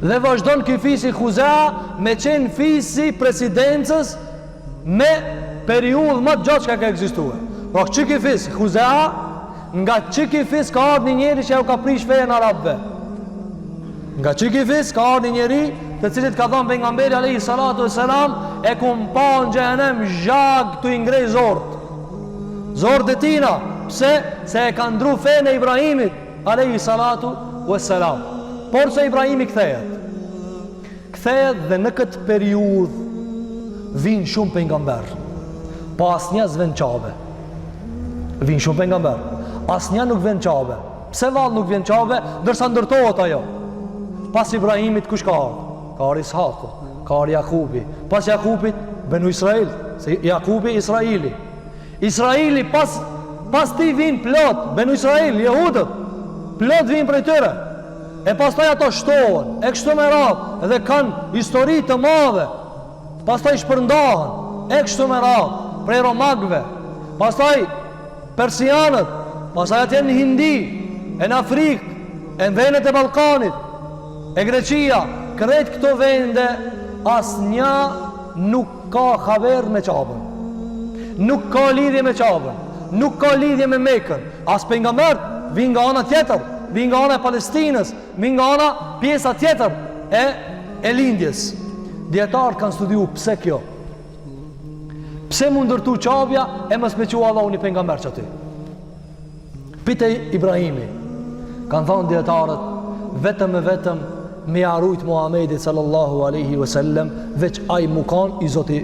Dhe vazhdon ky fisi Khuzaa me qenë fisi presidencës me periudhë më të gjatë që ka ekzistuar. Pra që ky fis Khuzaa, nga që ky fis ka ardhur një njeri që u ka prish fejen arabëve. Nga që ky fis ka ardhur një njeri të cilit ka thënë pejgamberi alayhi salatu wassalam, e kum pa në xhenem zhag tu i ngrej zort. Zort e tina, pse? Se e ka ndru fejen e Ibrahimit alayhi salatu wassalam. Por se Ibrahimi kthehet dhe në këtë periudhë vinë shumë pejgamber, po asnjë s'vjen qabe. Vinë shumë pejgamber, asnjë nuk vjen qabe. Pse vallë nuk vjen qabe, ndërsa ndërtohet ajo? Pas Ibrahimit kush ka ardhur? Ka ardhur Ishaku, ka ardhur Jakubi. Pas Jakubit Benu Israil, se Jakubi Israili. Israili pas ti vinë plot, Benu Israil, jehudët, plot vinë prej tyre. E pastaj ato shtohen, e kështu me radhë, dhe kanë histori të madhe. Pastaj shpërndahen, e kështu me radhë, prej Romagëve. pastaj persianët, pastaj atje në Hindi, e në Afrikë, e në vendet e Ballkanit, e Greqia, krejt këto vende, asnjë nuk ka haver me Qabën, nuk ka lidhje me Qabën, nuk ka lidhje me Mekën, as pejgambert vin nga ana tjetër, vin nga ana e Palestinës, vin nga ana pjesa tjetër e lindjes. Dietarët kanë studiu pse kjo, pse mund ndërtu qabja e mos me qua Allahu një pejgamber që aty. Pite Ibrahimi, kanë thonë dietarët, vetëm e vetëm me arrujt Muhamedit sallallahu alaihi wasallam, veç ai mu kanë i Zoti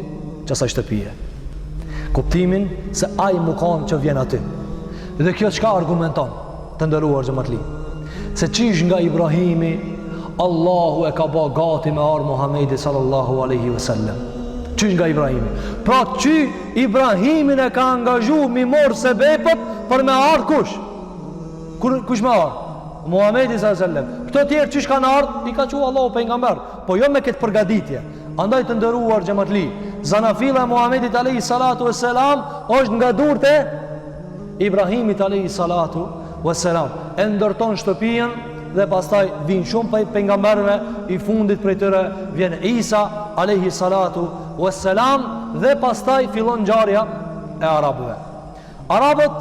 qasaj shtëpije. Kuptimin se ai mu kanë që vjen aty. Dhe kjo çka argumenton, të ndëruar xhamatli, se qish nga Ibrahimi Allahu e ka ba gati me arë Muhamedi sallallahu alaihi wasallam. Qish nga Ibrahimi. Pra që Ibrahimin e ka angazhu mi morë sebepët për me arë kush? Kush me arë? Muhamedi sallallahu alaihi wasallam. Këto tjerë qish kanë ardhë, i ka qua Allahu pejgamber, po jo me këtë përgatitje. Andaj të ndëruar xhamatli, zanafilla e Muhamedit alayhi salatu wassalam është nga durët e Ibrahimit alayhi salatu wassalam. E ndërton shtëpinë dhe pastaj vin shumë për pejgamberëve, i fundit prej tyre vjen Isa alayhi salatu wassalam dhe pastaj fillon ngjarja e arabëve. Arabët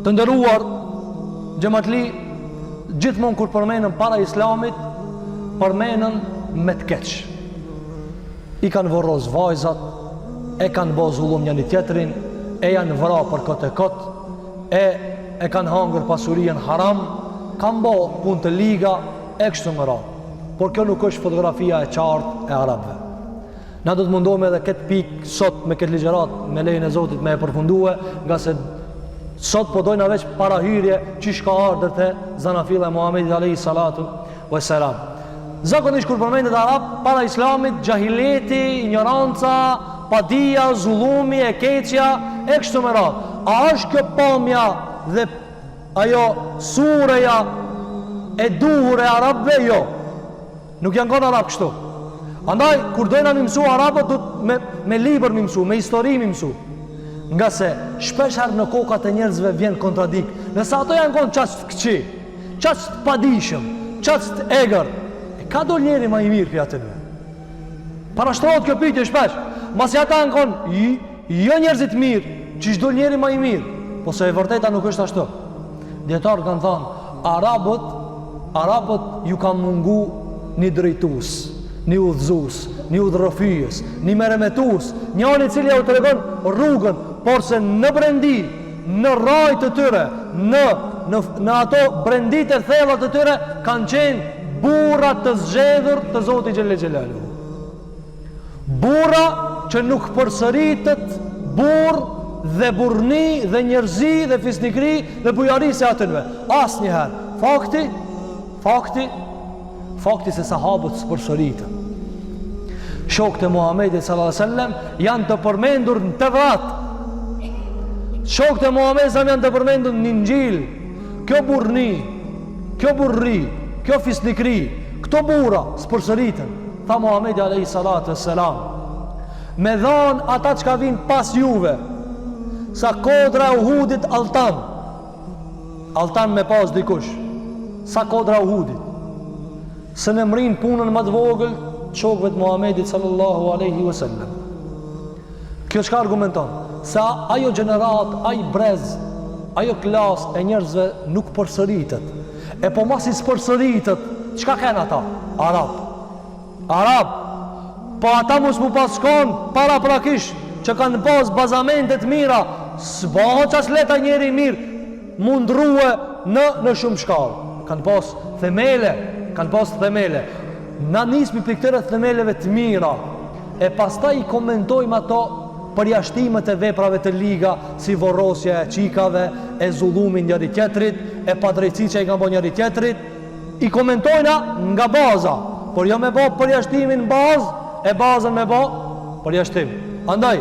të ndëruar xhamatli, gjithmonë kur përmendën para islamit, përmendën me të keq. I kanë vorroz vajzat, e kanë bo zullum njëri tjetrin, e janë vra për këtë e këtë, e kanë hangër pasurien haram, kanë bo punë të liga, e kështu më radhë. Por kjo nuk është fotografia e qartë e arabëve. Na do të mundohme edhe këtë pikë sot me këtë ligjerat, me lejën e Zotit me e përfundue, nga se sot po dojna veç parahyrje që shka ardhër të zanafila e Muhamedit alayhi salatu wassalam. Zakonisht kur përmendet arab para islamit, gjahileti, ignoranca, padia, zullumi, e keqja, e kështu me radhë. A është kjo pamja dhe ajo sureja e duhur e arabëve? Jo. Nuk janë konë arab kështu. Andaj, kur dojna mi mësu arabët, me libër mi mësu, me histori mi mësu. Nga se shpesh herë në kokat e njerëzve vjen kontradik. Nëse ato janë konë qast këqi, qast padishëm, qast egar, ka do njeri ma i mirë për atëve? Parashtrohet kjo pyetje shpesh. Masi ata në konë, jo njerëzit mirë, që shdo njeri ma i mirë. Po se e vërteta nuk është ashtu. Djetarë kanë thanë, Arabët ju kanë mungu një drejtus, një udhëzus, një udhërëfijës, një meremetus, një anë i cili ja u të regon rrugën, por se në brendi, në rajt të tyre, në ato brendit e thellat të tyre, kanë qenë burra të zgjedhur të Zotit Gjelle Gjelalu. Burra që nuk përsëritët burr dhe burni dhe njerëzi dhe fisnikri dhe bujari se atënve. As njëherë. Fakti se sahabët së përsëritën. Shokët e Muhamedit sallallahu alaihi wasallam janë të përmendur në Tevrat. Shokët e Muhamedit sallallahu janë të përmendur në Injil. Kjo burni, kjo burri, kjo fisnikri, këto burra së përsëritën. Tha Muhamedi alayhi salatu wassalam, me dhanë ata që ka vinë pas juve, sa kodra e Uhudit altan me pas dikush, sa kodra e Uhudit, se në mrin punën më të vogël shokëve të Muhamedit sallallahu alaihi wasallam. Kjo çka argumenton? Se ajo gjenerat, ai brez, ajo klas e njerëzve nuk përsëritet. E po mos i përsëritet, çka kanë ata? Arab. Po ata mos mu pas shkon para prakish që kanë pas bazamentet mira, s'bëhet as leta njeri mirë mundrua në shumë shkallë. Kanë pas themele. Na nismi për këtyre themeleve të mira, e pastaj i komentojmë ato përjashtimet e veprave të liga, si vorrosja e qikave, e zullumin njëri tjetrit, e padrejtësi që i kanë bo njëri tjetrit, i komentojna nga baza, por jo me bo përjashtimin bazë, e bazën me bo përjashtim. Andaj,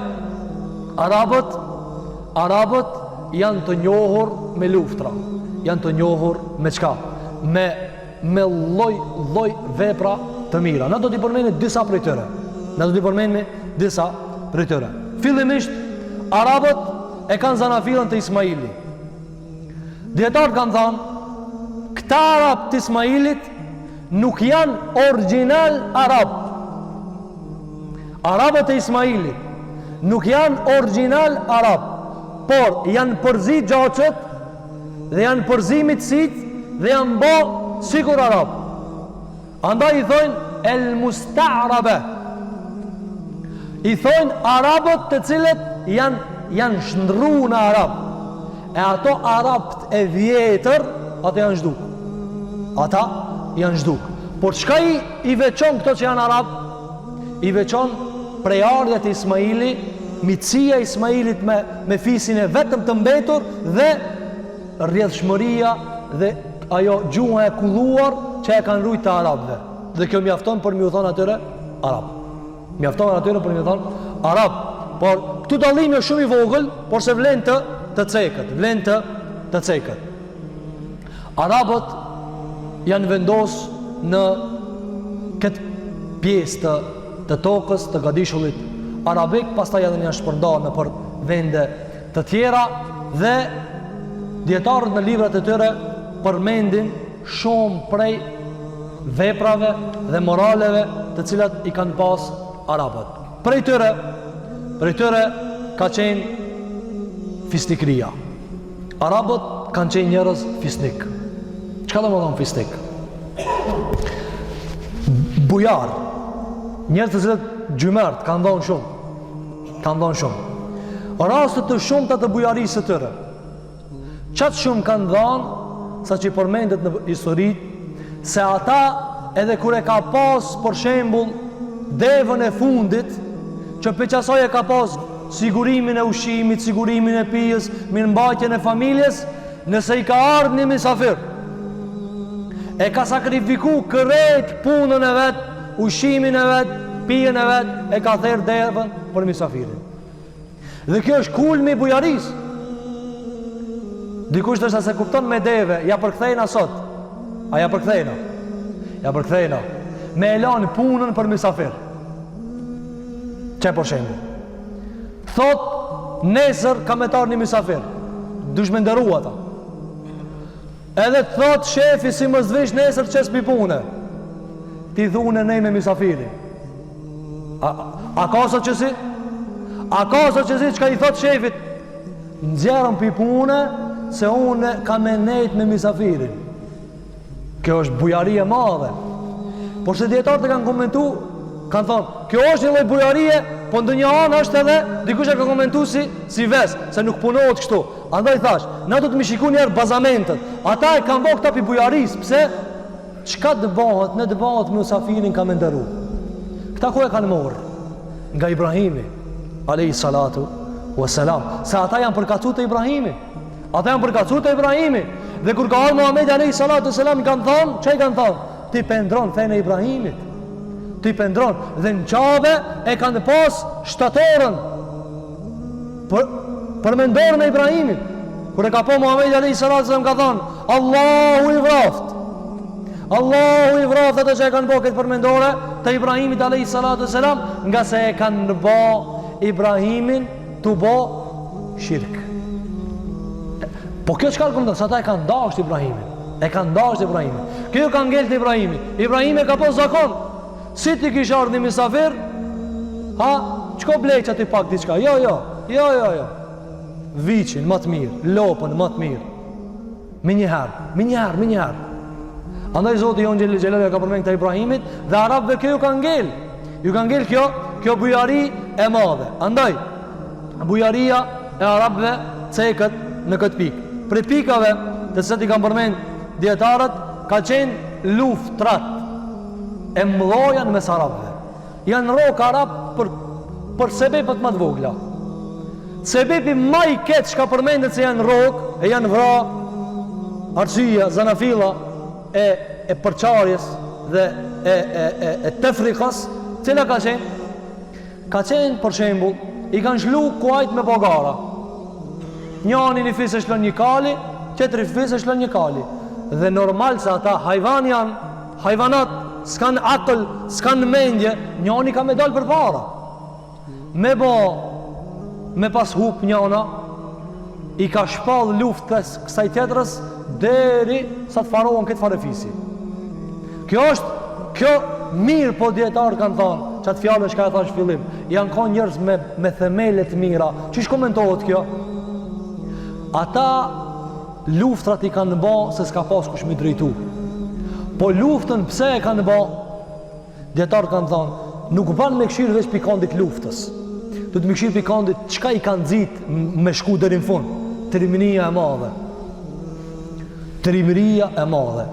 Arabët janë të njohur me luftra, janë të njohur me qka? Me lloj vepra të mira. Na do t'i përmendim disa prej tyre. Fillimisht, Arabët e kanë zanafilën të Ismaili. Dietarët kanë thënë, këta arab të Ismailit nuk janë original arab. Arabët e Ismailit nuk janë original arab, por janë përzi gjaçët dhe janë përzi mitësit dhe janë bo sikur arab. Andaj i thojnë el musta'rabe, i thojnë arabët të cilët janë shndru në arab, e ato arabt e vjetër ata janë zhduk. Ata janë zhduk. Por çka i veçon këto që janë arab? I veçon prejardhja të Ismaili, mitësia Ismailit me fisin e vetëm të mbetur dhe rrjedhshmëria dhe ajo gjuha e kulluar që e kanë rujt të arabëve. Dhe kjo mjafton për m'ju thonë atyre arab. Mjafton atyre për m'ju thonë arab. Por këtu dallimi është shumë i vogël, por se vlen të cekët, vlen të cekët. Arabët janë vendos në këtë pjesë të tokës, të gadishullit arabik, pastaj edhe janë shpërndarë në për vende të tjera dhe dietarët në librat e tyre përmendin shumë prej veprave dhe moraleve të cilat i kanë pas arabët. Prej tyre ka qenë fisnikria. Arabët kanë qenë njerëz fisnik. Çka do të thonë fisnik? Bujar, njerëz të cilët gjymërt kanë dhënë shumë. Raste të shumta të bujarisë së tyre. Qatë shumë kanë dhënë, sa që i përmendet në historit, se ata edhe kur e ka pas, për shembull, devën e fundit, që për qasaj e ka pas sigurimin e ushqimit, sigurimin e pijës, mirëmbajtjen e familjes, nëse i ka ardhur një misafir, e ka sakrifiku kërejt punën e vetë, ushqimin e vetë, pijën e vetë, e ka therë devën për misafirin. Dhe kjo është kulmi i bujarisë. Dikush të se kupton me deve, ja përkthejna sot. A ja përkthejna? Ja përkthejna. Me elan punën për misafir. Që për shembull? Thot, nesër ka me tarë një misafir. Dush me ndëru ata. Edhe thot shefi si më zvish nesër qes pi pune. Ti dhune nej me misafirin. A ka sot qësi? A ka sot qësi që ka i thot shefit? Nxjerën pi pune se unë ka me nejt me misafirin. Kjo është bujarie madhe. Por se dietarët e kanë komentu, kanë thonë, kjo është një lloj bujarie, po ndë një anë është edhe dikush e ka komentu si ves, se nuk punohet kështu. Andaj thash, na do të më shikoni njerë bazamentet. Ata e kanë bërë këta pi bujaris, pse? Çka të bëhet, në të bëhet me misafirin ka me ndëru. Këta ku e kanë morë? Nga Ibrahimi, alayhi salatu wassalam. Se ata janë përkacu të Ibrahimi. Ata janë përkacu të Ibrahimi. Dhe kur ka ardhur Muhamedi alayhi salatu wassalam, i kanë thonë, çai kanë thonë? Ti pendron fenë e Ibrahimit. Ti pendron. Dhe në Qabe e kanë pas shtatorën për mendorën e Ibrahimit. Kur e ka po Muhamedi alayhi salatu wassalam, ka thonë, Allahu i vraft. Allahu i vraft ato që e kanë bo këtë përmendore të Ibrahimit alayhi salatu wassalam, nga se e kanë bo Ibrahimin të bo shirk. Po kjo çka këmë sa ata e kanë dashur Ibrahimin. E kanë dashur Ibrahimin. Kjo ka ngel të Ibrahimit. Ibrahimi ka pas zakon. Si ti kish ardhur në misafir? Ha, çko bleç aty pak diçka. Jo. Viçin më të mirë, lopën më të mirë. Me një herë. Andaj Zoti Jon Xhelel Xhelal ka përmend këta Ibrahimit dhe arabëve kjo ju ka ngel. Ju ka ngel kjo bujari e madhe. Andaj bujaria e arabëve cekët në këtë pikë. Për pikave të cilat i kanë përmend dietarët ka qenë luftrat e mëdha në mes arabëve. Janë rrok arab për sebepet më të vogla. Sebepi më i keq që ka përmendet se janë rrok e janë vra, arsyja, zanafilla e përçarjes dhe e tefrikas, cila ka qenë? Ka qenë, për shembull, i kanë shlu kuajt me bagara. Njani një fisë është lën një kali, tjetëri fisë është lën një kali. Dhe normal se ata hajvan janë, hajvanat, s'kan akëll, s'kan mendje, njani ka me dalë për para. Me pas hup njana, i ka shpall luftës kësaj tjetrës deri sa të farohen këtë farefisi. Kjo mirë, po dietar kanë thënë, çat fjalë që ka thënë në fillim, janë kanë njerëz me themele të mira. Çish komentohet kjo? Ata luftrat i kanë bë se s'ka pas kush mi drejtu. Po luftën pse e kanë bë? Dietar kanë thënë, nuk ban me këshirë veç pikandit luftës. Do të më këshirë pikandit çka i kanë nxit me shku deri në fund. Trimëria e madhe. Trimëria e madhe.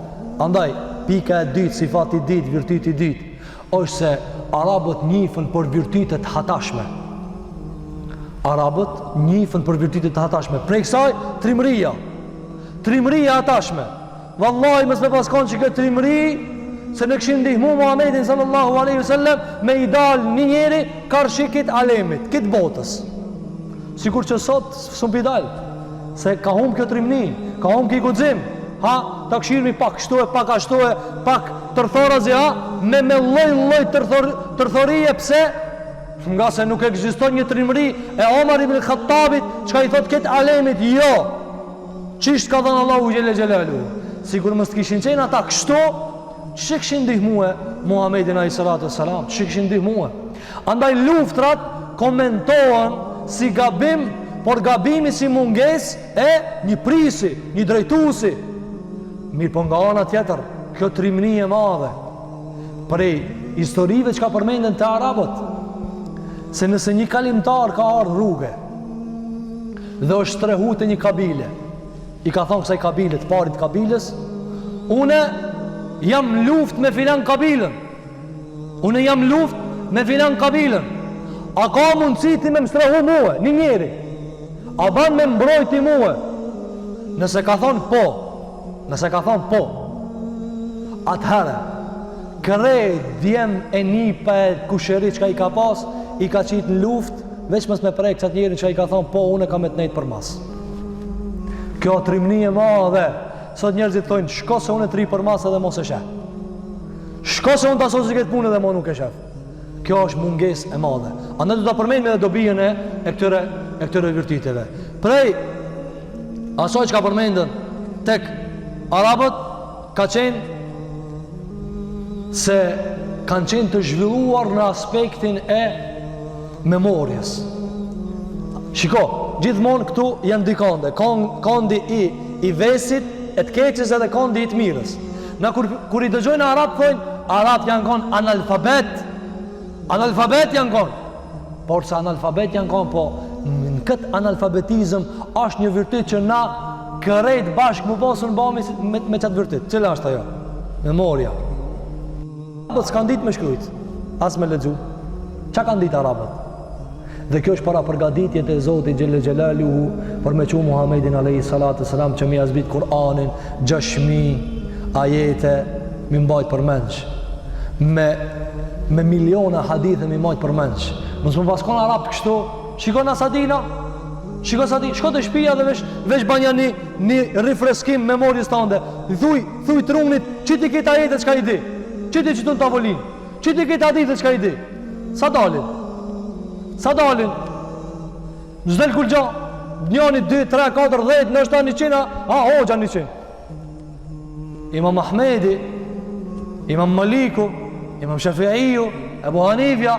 Andaj pika e dytë, sifati i dytë, virtyti i dytë, është se arabët njihen për virtytet hatashme. Arabët njihen për virtytet hatashme. Prej kësaj trimëria. Trimëria hatashme. Vallahi mos me paskon që këtë trimëri se në këshin ndihmu Muhammedin sallallahu aleyhi wasallam me i dal një njeri karshi këtë alemit, këtë botës. Sikur që sot së mpi dal, se ka hum kjo trimni, ka hum kjo guxim, ha, ta këshirmi pak shtohe, pak ashtohe, pak tërthorazi, ha, me lloj tërthorije, pse? Nga se nuk ekziston një trimëri e Omar ibn Khattabit, që ka i thot këtë alemit, jo, qisht ka dhënë Allahu xhelle xhelalu. Sikur mos të kishin qenë ata kështu, që këshin ndihmue Muhammedin a.s. Që këshin ndihmue? Andaj luftrat komentohen si gabim, por gabimi si munges e një prisi, një drejtusi. Mirë, po nga ana tjetër, kjo trimni e madhe prej historive që ka përmenden të arabët, se nëse një kalimtar ka ardhur rrugë dhe është strehu të një kabile, i ka thonë kësaj kabile, të parit kabiles, une jam luft me filan kabilën. Unë jam luft me filan kabilën. A ka mundësi ti me mstrehu muhe, një njeri? A ban me mbrojti muhe? Nëse ka thonë po, atëherë, kërejt djem e nipa e kusherit që ka i ka pas, i ka qitë në luft, veç mës me prej kësat njerin që i ka thonë po, unë ka me të nejtë për mas. Kjo trimni e madhe. Sot njerëzit thonë, shko se unë e tri për masë edhe mos e shef. Shko se unë të asosi këtë punë edhe mo nuk e shef. Kjo është munges e madhe. Andë du të përmenjme edhe dobijën e këtyre virtyteve. Prej asoj që ka përmendën tek arabët, ka qenë se kanë qenë të zhvilluar në aspektin e memorjes. Shiko, gjithmonë këtu janë dy kande. Kandi i vesit, e të keqës edhe kondi i të mirës. Na kur i dëgjojnë arab, thojnë, arab janë konë analfabet janë konë. Por se analfabet janë konë, po në këtë analfabetizm është një vërtit që na kërejt bashkë më posën bëmi me qatë vërtit. Cila është ajo? Memoria. Arabët s'kan ditë me shkrujt, as me lexu. Qa kanë ditë arabët? Dhe kjo është para përgatitjet e Zotit Gjelle Gjelaluhu për me që Muhammedin a.s. që mi azbit Kur'anin 6.000 ajete mi mbajt për menç, me miliona hadithe mi mbajt për menç. Nësë më paskon arab kështu, shiko në Sadina, shiko të shpia dhe veç banja një rifreskim memorjes tënde. Thuj të runit, që ti këtë ajete që ka i di, që ti që të në tavolin, që ti këtë hadithe që ka i di, sa dalin? Zdel kur gjo, njani 2, 3, 4, 10, nështë ta 100, hoxha 100. Imam Ahmedi, Imam Maliku, Imam Shafi'iju, Ebu Hanifja,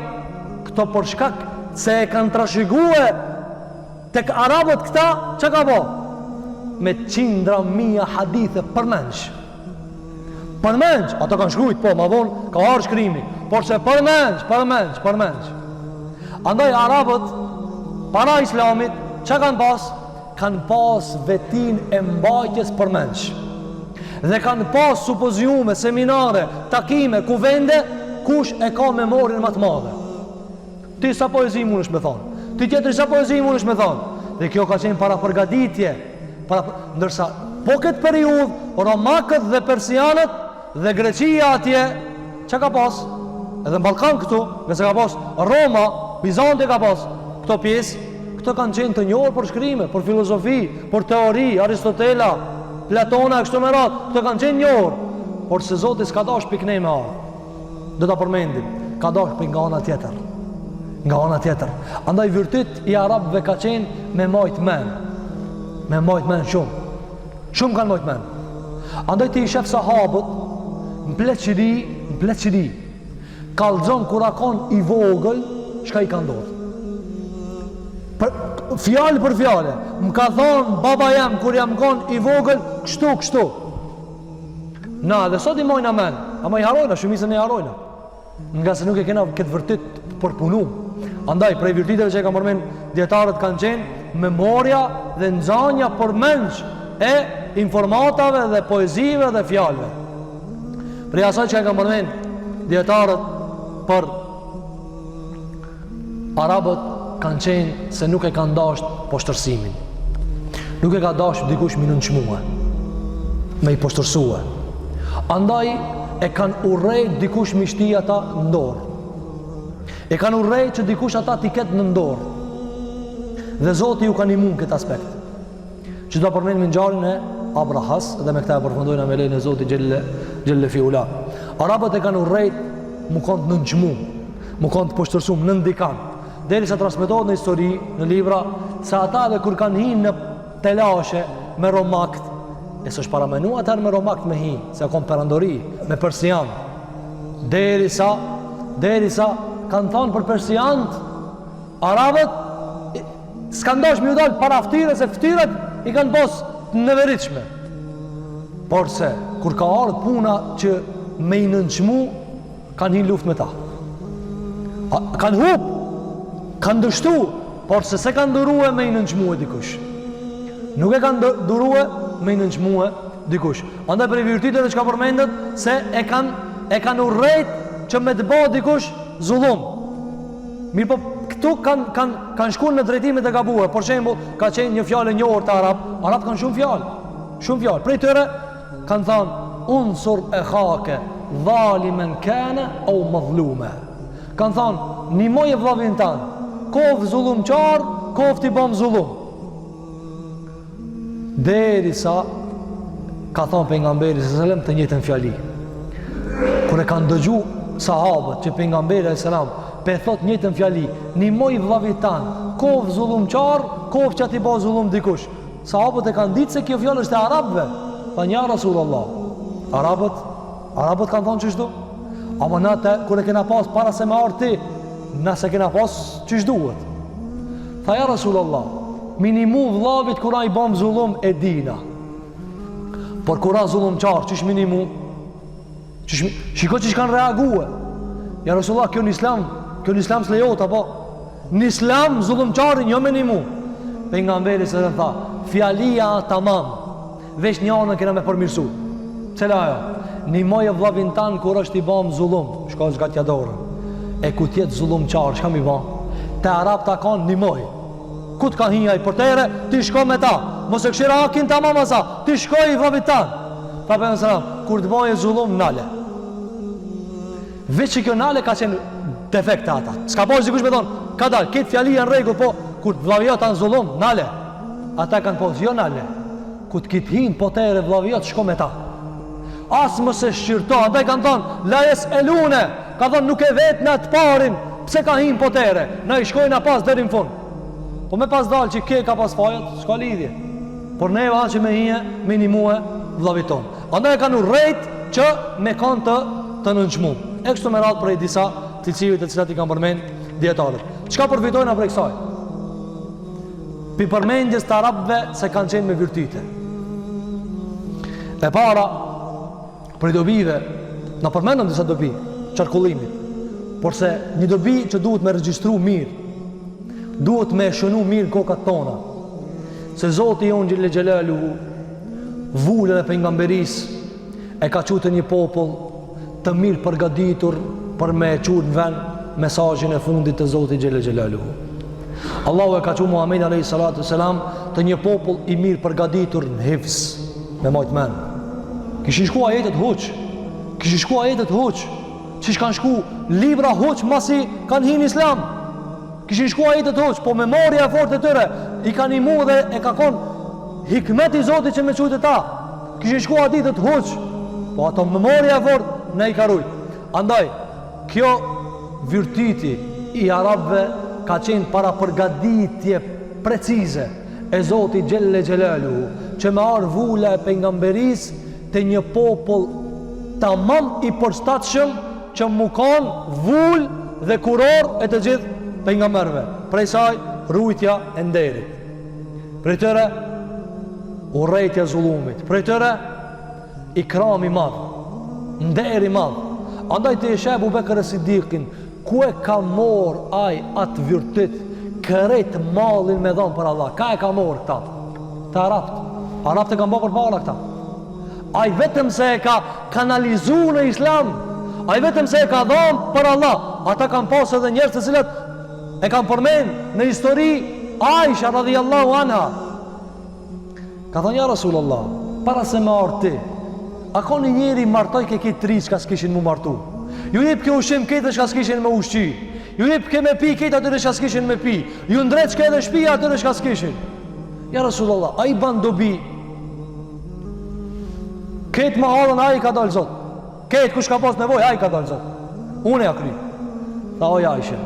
këto për shkak se e kanë trashëgue tek arabët këta, që ka bo? Me 100.000 hadithe për menç. Ato kanë shkrujt, po, ma vonë, ka arë shkrimi, por se për menç. Andaj arabët para islamit që kanë pas? Kanë pas vetin e mbajtjes për menç. Dhe kanë pas supoziume, seminare, takime, kuvende, kush e ka memorin më të madhe. Ti sa poezi mund është me thonë, ti tjetëri sa poezi mund është me thonë. Dhe kjo ka qenë para përgatitje, ndërsa po këtë periudhë, romakët dhe persianët dhe Greqia atje, që ka pas? Edhe në Balkan këtu, nëse ka pas Roma, Bizanti ka pas, këto pjesë, këto kanë qenë të njohur për shkrime, për filozofi, për teori, Aristotela, Platona, kështu me radhë, këto kanë qenë njohur, por se Zoti s'ka dash piknej me arë. Do ta përmendim, ka dash pik nga ana tjetër. Andaj vërtet i arabëve ka qenë me majt men. me majt men shumë. Shumë kanë majt men. Andaj ti i shef sahabët në pleqëri kalzon kura kon i vogël shka i ka ndodhë. Fjallë për fjallë më ka thonë baba jam kur jam kon i vogël kështu. Na dhe sot i mojna men, ama i harojna, shumisën e harojna, nga se nuk e kena këtë vërtit përpunu. Andaj prej vërtiteve që e ka përmen djetarët kanë qenë memoria dhe nxanja përmenç e informatave dhe poezive dhe fjallëve. Prej asaj që e ka përmen djetarët për arabët kanë qenë se nuk e kanë dasht poshtërsimin. Nuk e ka dasht dikush mi nënçmue, me i poshtërsue. Andaj e kanë urrejt dikush mi shti ata ndorë. E kanë urrejt që dikush ata t'i ketë në ndorë. Dhe Zoti ju kanë imun këtë aspekt. Që do përmenë më ngjarjen e Abrahas, dhe me këta e përfundojna me lejnë e Zoti gjelle fiula. Arabët e kanë urrejt mu kanë të nënçmu, mu kanë të poshtërsum, në ndikan. Deri sa transmetohet në histori, në libra, se ata dhe kur kanë hinë në telashe me romakt, e së është paramenu atër me romakt me hi, se konë perandori, me persian. Deri sa kanë thonë për persiant, arabët, s'kanë dosh mi u dalë para ftire, se ftiret i kanë posë në veritshme. Por se, kur ka ardhë puna që me i nënçmu, kanë hinë luft me ta. Kanë hupë, kanë dështu, por se kanë durue me i nënçmu e dikush. Nuk e kanë durue me i nënçmu e dikush. Andaj për i virtytet e që ka përmendet, se e kanë urrejt që me të bëhë dikush zullum. Mirë po, këtu kanë shkuar në drejtimet e gabuara. Por shembull, ka qenë një fjalë e njohur te Arabët kanë shumë fjalë. Prej tyre kanë thënë unsur e khake dhalimen kana au madhluma. Kanë thënë, nimoje vllavin tan, kof zullumçar, kof ti bëm zullum. Derisa ka thënë pejgamberi sallallahu alajhi wasallam të njëjtën fjali. Kur e kanë dëgju sahabët që pejgamberi sallallahu alajhi wasallam pe thot njëjtën fjali, nimoj vllavit tan, kof zullumçar, kof që ti bë zullum dikush. Sahabët e kanë ditë se kjo fjalë është e arabëve. Tha ja Rasulullah. Arabët kanë thonë çështu? Ama natë kur e kena pas para se më ardh ti, nëse kena pas ç'ish duhet. Tha ja Rasulullah, minimu vllavit kur ai bën zullum e dina. Por kur ai zullumçar, ç'ish minimu? Shiko ç'ish kanë reaguar. Ja Rasulullah, kjo në Islam s'lejohet apo? Në Islam zullumçarin jo minimu. Pejgamberi sa tha, fjalia tamam. Veç një anën kena me përmirësu. Cela ajo? Nimoj vllavin tan kur është i bëm zullum, shko zgatja dorën. E ku tjetë zullumçar, çka mi bën? Te arab ta kanë nimoj. Ku të ka hinja i portere, ti shko me ta. Mos e këshira akin tamam asa, ti shko i vllavit tan. Ta për nësëram, kur të bëjë zullum, nale. Veç që kjo nale ka qenë defekt ata. Ska po që dikush me thonë, ka dalë, këtë fjali e në regu, po, kur të vlavijot anë zullum, nale. Ata kanë po, jo nale. Ku të kitë hinë potere vlavijot, shko me ta. Asë më se shqyrto, ata i kanë thonë, lajes elune, ka thonë nuk e vetë në të parin, pse ka hinë potere, na i shkojnë a pas deri në fund. Po me pas dalë që ke ka pas fajat, s'ka lidhje. Por ne e që me hije, minimue vlaviton. Andaj e kanë urrejt që me kanë të nënçmu. E kështu me radhë prej disa cilësive të cilat i kanë përmend dietarët. Çka përfitojnë prej kësaj? Pi përmendjes të arabëve se kanë qenë me virtyte. E para, prej dobive, na përmendëm disa dobi, qarkullimit. Por se një dobi që duhet me regjistru mirë, duhet me shënu mirë kokat tona. Se Zoti jonë Gjelle Gjelaluhu, vullën e pejgamberis, e ka qutë një popull të mirë përgatitur për me qutë në vend mesazhin e fundit të Zotit Gjelle Gjelaluhu. Allahu e ka qutë Muhammed a.s. të një popull i mirë përgatitur në hifz, me majtë men. Kishin shku ajetet huq, që kanë shku libra huq masi kanë hinë Islam. Kishin shku ajetet huq, po memoria e fortë e tëre, i kanë imu dhe e ka konë hikmet i Zotit që me qutë e ta. Kishin shku ajetet huq, po ato memoria e fortë, ne i karujt. Andaj, kjo virtyti i arabëve ka qenë para përgatitje precize e Zoti Gjelle Gjelalu që me arë vula e pengamberis të një popull tamam i përshtatshëm që mu kanë vull dhe kuror e të gjithë pengamberve. Prej saj rujtja e nderit, prej tëre urrejtja zullumit, prej tëre ikrami madh, nderi madh. Andaj të ishe Abu Bekr Siddiqin, ku e ka mor aj atë vërtet kërejt malin me dhonë për Allah? Ka e ka mor këta? Të Arapt e ka mbo për para këta. Aj vetëm se e ka kanalizu në Islam, aj vetëm se e ka dhonë për Allah. Ata kanë pasë edhe njerëz të cilët e kanë përmend në histori. Aisha radhiyallahu anha ka thonë, ja Rasulullah, para se me arti, a ka një njeri martoj ke kitë tri që ka s'kishin mu martu? Ju jep ke ushim kete që ka s'kishin me ushqi, ju jep ke me pi kete atyre që ka s'kishin me pi, ju ndreq ke edhe shpia atyre që ka s'kishin. Ja Rasulullah, a i ban dobi, ketë ma halën a i ka dalë zot, ketë kush ka pas nevoj a i ka dalë zot, unë e akri. Tha oja ishe,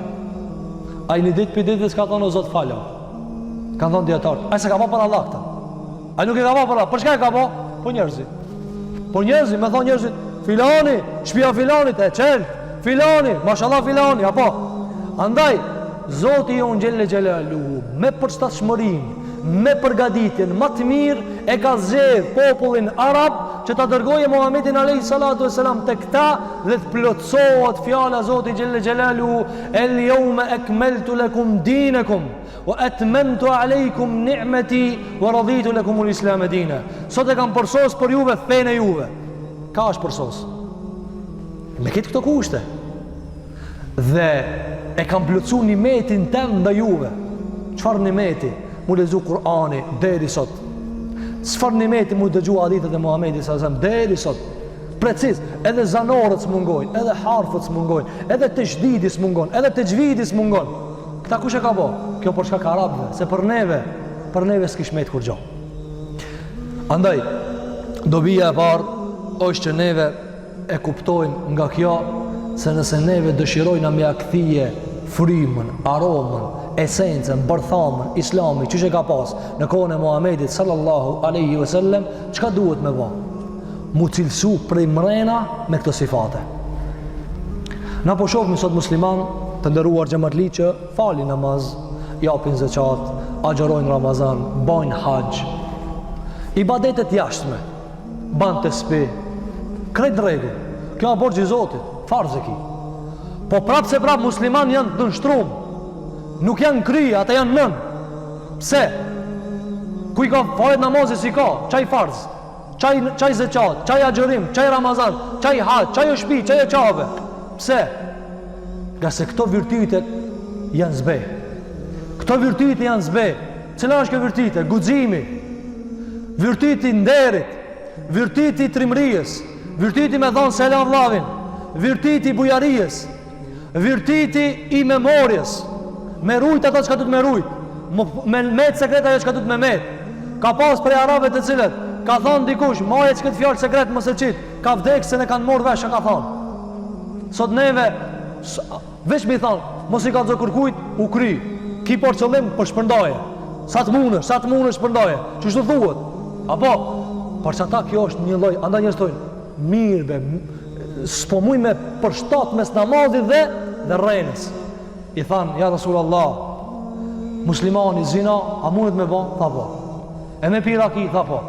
a i një ditë për ditë dhe s'ka thonë o zot falja, kanë thonë djetartë, a i se ka pa për Allah këta, a i nuk e ka pa për Allah, për shka e ka pa? Po njerëzi. Po njerëzi, me thonë njerëzit, filani, shpia filanit e qeltë, filani, mashallah filani, apo. Andaj, Zoti jonë Gjelle Gjelalu, me përshtatshmërinë, me përgatitjen më të mirë, e ka zgjedhur popullin arab që ta dërgojë Muhamedit alayhi salatu wasalam te këta dhe të plotësohet fjala e Zotit Gjelle Gjelalu, el yawma akmaltu lakum dinakum wa atmamtu alaykum ni'mati wa raditu lakum al-islam dina. Sot e kam përsos për juve fenë e juve. Ka është përsos me këtë këto kushte dhe e kam plotësu nimetin tem nda juve. Çfarë nimeti? Mu lezu Kur'ani deri sot. Çfarë nimeti mu dëgju hadithet e Muhamedit sallallahu alaihi wasallam deri sot. Preciz, edhe zanorët s'mungojnë, edhe harfët s'mungojnë, edhe tashdidi s'mungon, edhe tajvidi s'mungon. Këta kush e ka bo? Kjo për shkak arabëve, se për neve s'kish me të kur gjo. Andaj, dobija e parë është që neve e kuptojmë nga kjo se nëse neve dëshirojnë me akthije frymën, aromën, esencën, bërthamën, islami, që që ka pas në kohën e Muhamedit sallallahu aleyhi wasallam, çka duhet me ba? Mu cilësu prej mrena me këto sifate. Na po shohim sot musliman të nderuar xhamatli që falin namaz, japin zeqat, agjerojnë Ramazan, bajnë haxh, ibadetet jashtme, ban të spi, krejt rregull. Kjo a borxhi i Zotit, farz e ki. Po prapë se prapë musliman janë të nështrum, nuk janë kry, ata janë nën. Pse? Kuj ka falet namazi si ka, qaj farz, qaj zeqat, qaj agjerim, qaj Ramazan, qaj haxh, qaj o shpi, qaj o qabe. Pse? Nga se këto virtyte janë zbe. Këto virtyte janë zbe. Cila është kjo virtyte? Guximi, virtyti nderit, virtyti trimrijës, virtyti me thonë selam vllavin, virtyti bujarijës, virtyti i memorjes, me rujt ata që ka du të me rujt, me met sekreta që ka du të me met. Ka pas prej arabe të cilët ka thonë dikush, maje që këtë fjallë sekret mëse qitë, ka vdekë se ne kanë morë vesh, ka thonë. Sot neve veç mi thonë, mos i ka të kërkujt, u kry, ki por qëllim për shpërndaje, sa të munësh shpërndaje, që shtu thuhet. Apo, për që ata kjo është një loj, anda njërës tojnë, mirë be, s'po muj me përshtat mes namazit dhe rrenës. I thanë, ja Rasulullah, muslimani zina, a mundet me ba? Tha po. E me piraki? Tha po.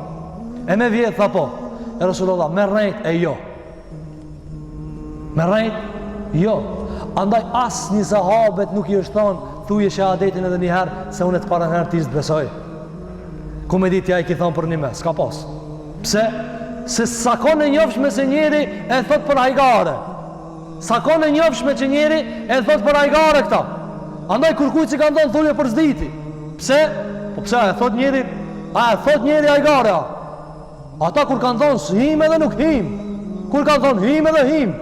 E me vjetë? Tha po. Ja Rasulullah, me rrenët? E jo. Me rrenët? Jo. Andaj asë një sahabet nuk i është thonë, thuje shahadetin edhe njëherë, se unë e të parën herë t'izë të besoj. Ku me ditja i ki thonë për një me, s'ka pas. Pse? Se sakon e njofshme se njeri e thot për hajgare. Sakon e njofshme që njeri e thot për hajgare këta. Andaj kur kujt si kanë thonë thuje për zditi. Pse? Po pse e thot njeri, a e thot njeri hajgare a? Ata kur kanë thonë him edhe nuk him. Kur kanë thonë him edhe him.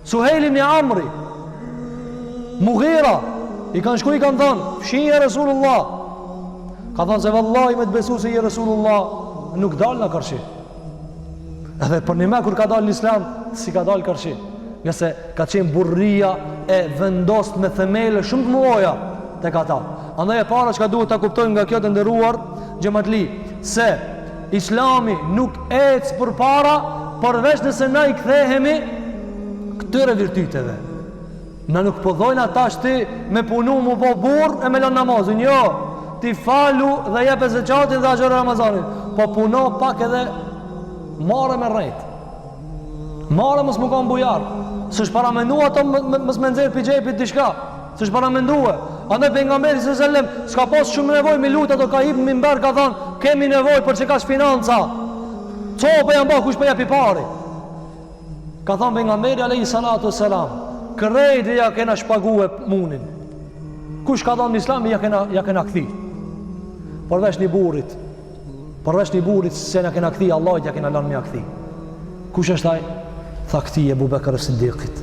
Suhejli një Amri, Mughira, i kanë shku i kanë thonë fshinje Resulullah. Ka thonë se vallahi me të besu se i Resulullah nuk dalë në kërshi. Edhe për një me kur ka dalë në Islam, si ka dalë kërshi. Nga se ka qenë burria e vendost me themele shumë të mëloja të ka ta. Andaj e para çka duhet ta kuptojmë nga kjo të nderuar xhamatli, se Islami nuk ecë përpara përveç nëse na i kthehemi këtyre virtyteve. Na nuk po dhojnë ata ti me punu mu po burr e me lën namazin, jo. Ti falu dhe jep zakatin dhe agjëro Ramazanin, po puno pak edhe marrë me rrejt. Marrë mos më kanë bujar. S'është para mendua ato mos më nxjerr pi xhepit diçka. S'është para mendua. Andaj pejgamberi sallallahu alajhi wasallam s'ka pas shumë nevojë me lut ato ka hip minber ka thonë kemi nevojë për çka financa. Copa janë bë kush po japi parë. Ka thonë pejgamberi alayhi salatu wasalam, krejtë ja kena shpague munin. Kush ka thonë Islami ja kena kthi. Përveç një burrit. Përveç një burrit se na kena kthi Allah ja kena lënë me kthi. Kush është ai? Tha kthi Abu Bekr as-Siddiqit.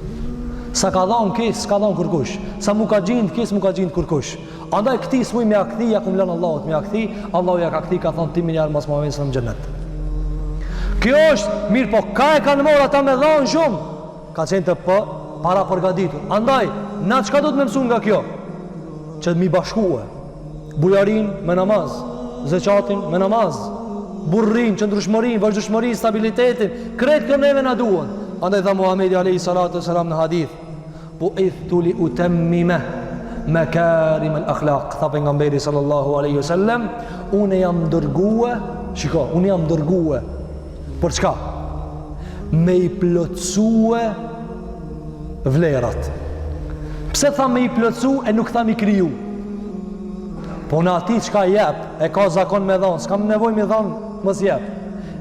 Sa ka dhon kes, s'ka dhon kurkush. Sa mu ka gjind kes, mu ka gjind kurkush. Andaj kthi s'muj me akthi, ja kum lën Allahut me akthi, Allahu ja ka kthi, ka thon ti miliard mos më vjen në xhenet. Kjo është mirë, po ka e kanë marrë ata me dhon shumë. Ka qenë të para përgatitur. Andaj, na çka do të më mësuan nga kjo? Që të mi bashkue bujarin me namaz, zakatin me namaz, burrin, qëndrueshmërinë, vazhdueshmërinë, stabilitetin, krejt kjo neve na duan. Andaj tha Muhamedi alayhi salatu wasalam në hadith, bu'ithtu li utammima makarim al-akhlaq. Tha pejgamberi sallallahu alaihi wasallam, unë jam dërguar, shiko, unë jam dërguar për çka? Me i plotësue vlerat. Pse tha me i plotësu e nuk tha me i kriju? Po në ati qka jep, e ka zakon me thonë, s'kam nevoj me thonë mës jep,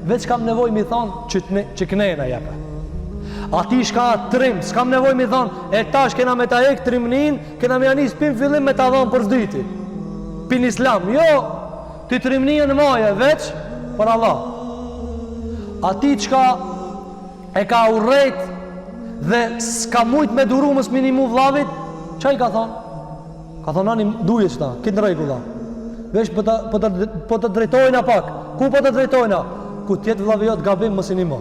veç kam nevoj me thonë që kënejna jepe. Ati shka trim, s'kam nevoj me thonë, e tash kena me ta ek trimnin, kena me janis pin fillim me ta thonë për zdyti. Pin islam, jo, ti trimnin në maje, veç për Allah. Ati qka e ka urrejt dhe s'ka mujt me duru mës minimu vlavit, qa i ka thonë? Ka thonë nani duje qëta, kitë në rejku dha. Vesh po të drejtojna pak. Ku po të drejtojna? Ku tjetë vllavi jot gabim mësinimo.